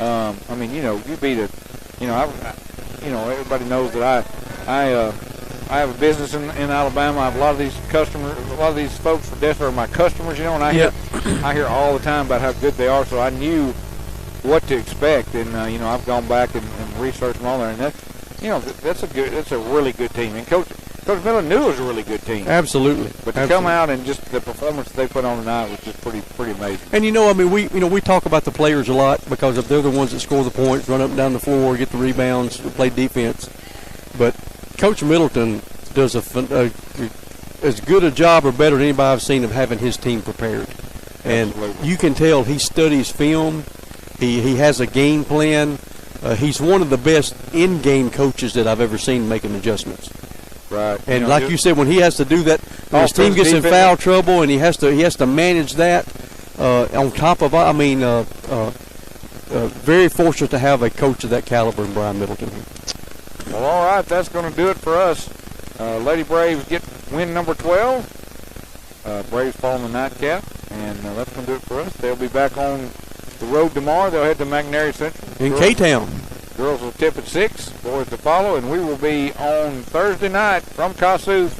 You beat it. Everybody knows that I have a business in Alabama. I have a lot of these customers, a lot of these folks for Deshler are my customers, and I hear all the time about how good they are. So I knew what to expect. And I've gone back and researched them all there, and that's a really good team. And Coach Miller knew it was a really good team. Absolutely. But to come out and just the performance they put on tonight was just pretty amazing. And we talk about the players a lot because they're the ones that score the points, run up and down the floor, get the rebounds, play defense. But Coach Middleton does as good a job or better than anybody I've seen of having his team prepared. And you can tell he studies film. He has a game plan. He's one of the best in-game coaches that I've ever seen making adjustments. Right. And like you said, when he has to do that, when his team gets in foul trouble, and he has to manage that. On top of, very fortunate to have a coach of that caliber in Brian Middleton. Well, all right, that's going to do it for us. Lady Braves get win number 12. Braves fall in the nightcap, and that's going to do it for us. They'll be back on the road tomorrow. They'll head to McNary Central. In K-Town. Girls will tip at 6, boys to follow, and we will be on Thursday night from Kossuth.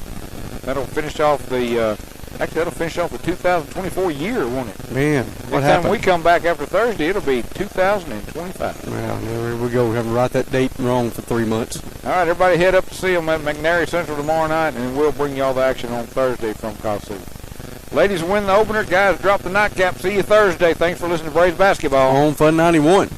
That'll finish off the 2024 year, won't it? Man, what happened? When we come back after Thursday, it'll be 2025. Well, there we go. We're going to write that date wrong for 3 months. All right, everybody head up to see them at McNary Central tomorrow night, and we'll bring you all the action on Thursday from Kossuth. Ladies win the opener. Guys, drop the nightcap. See you Thursday. Thanks for listening to Braves Basketball on Fun 91.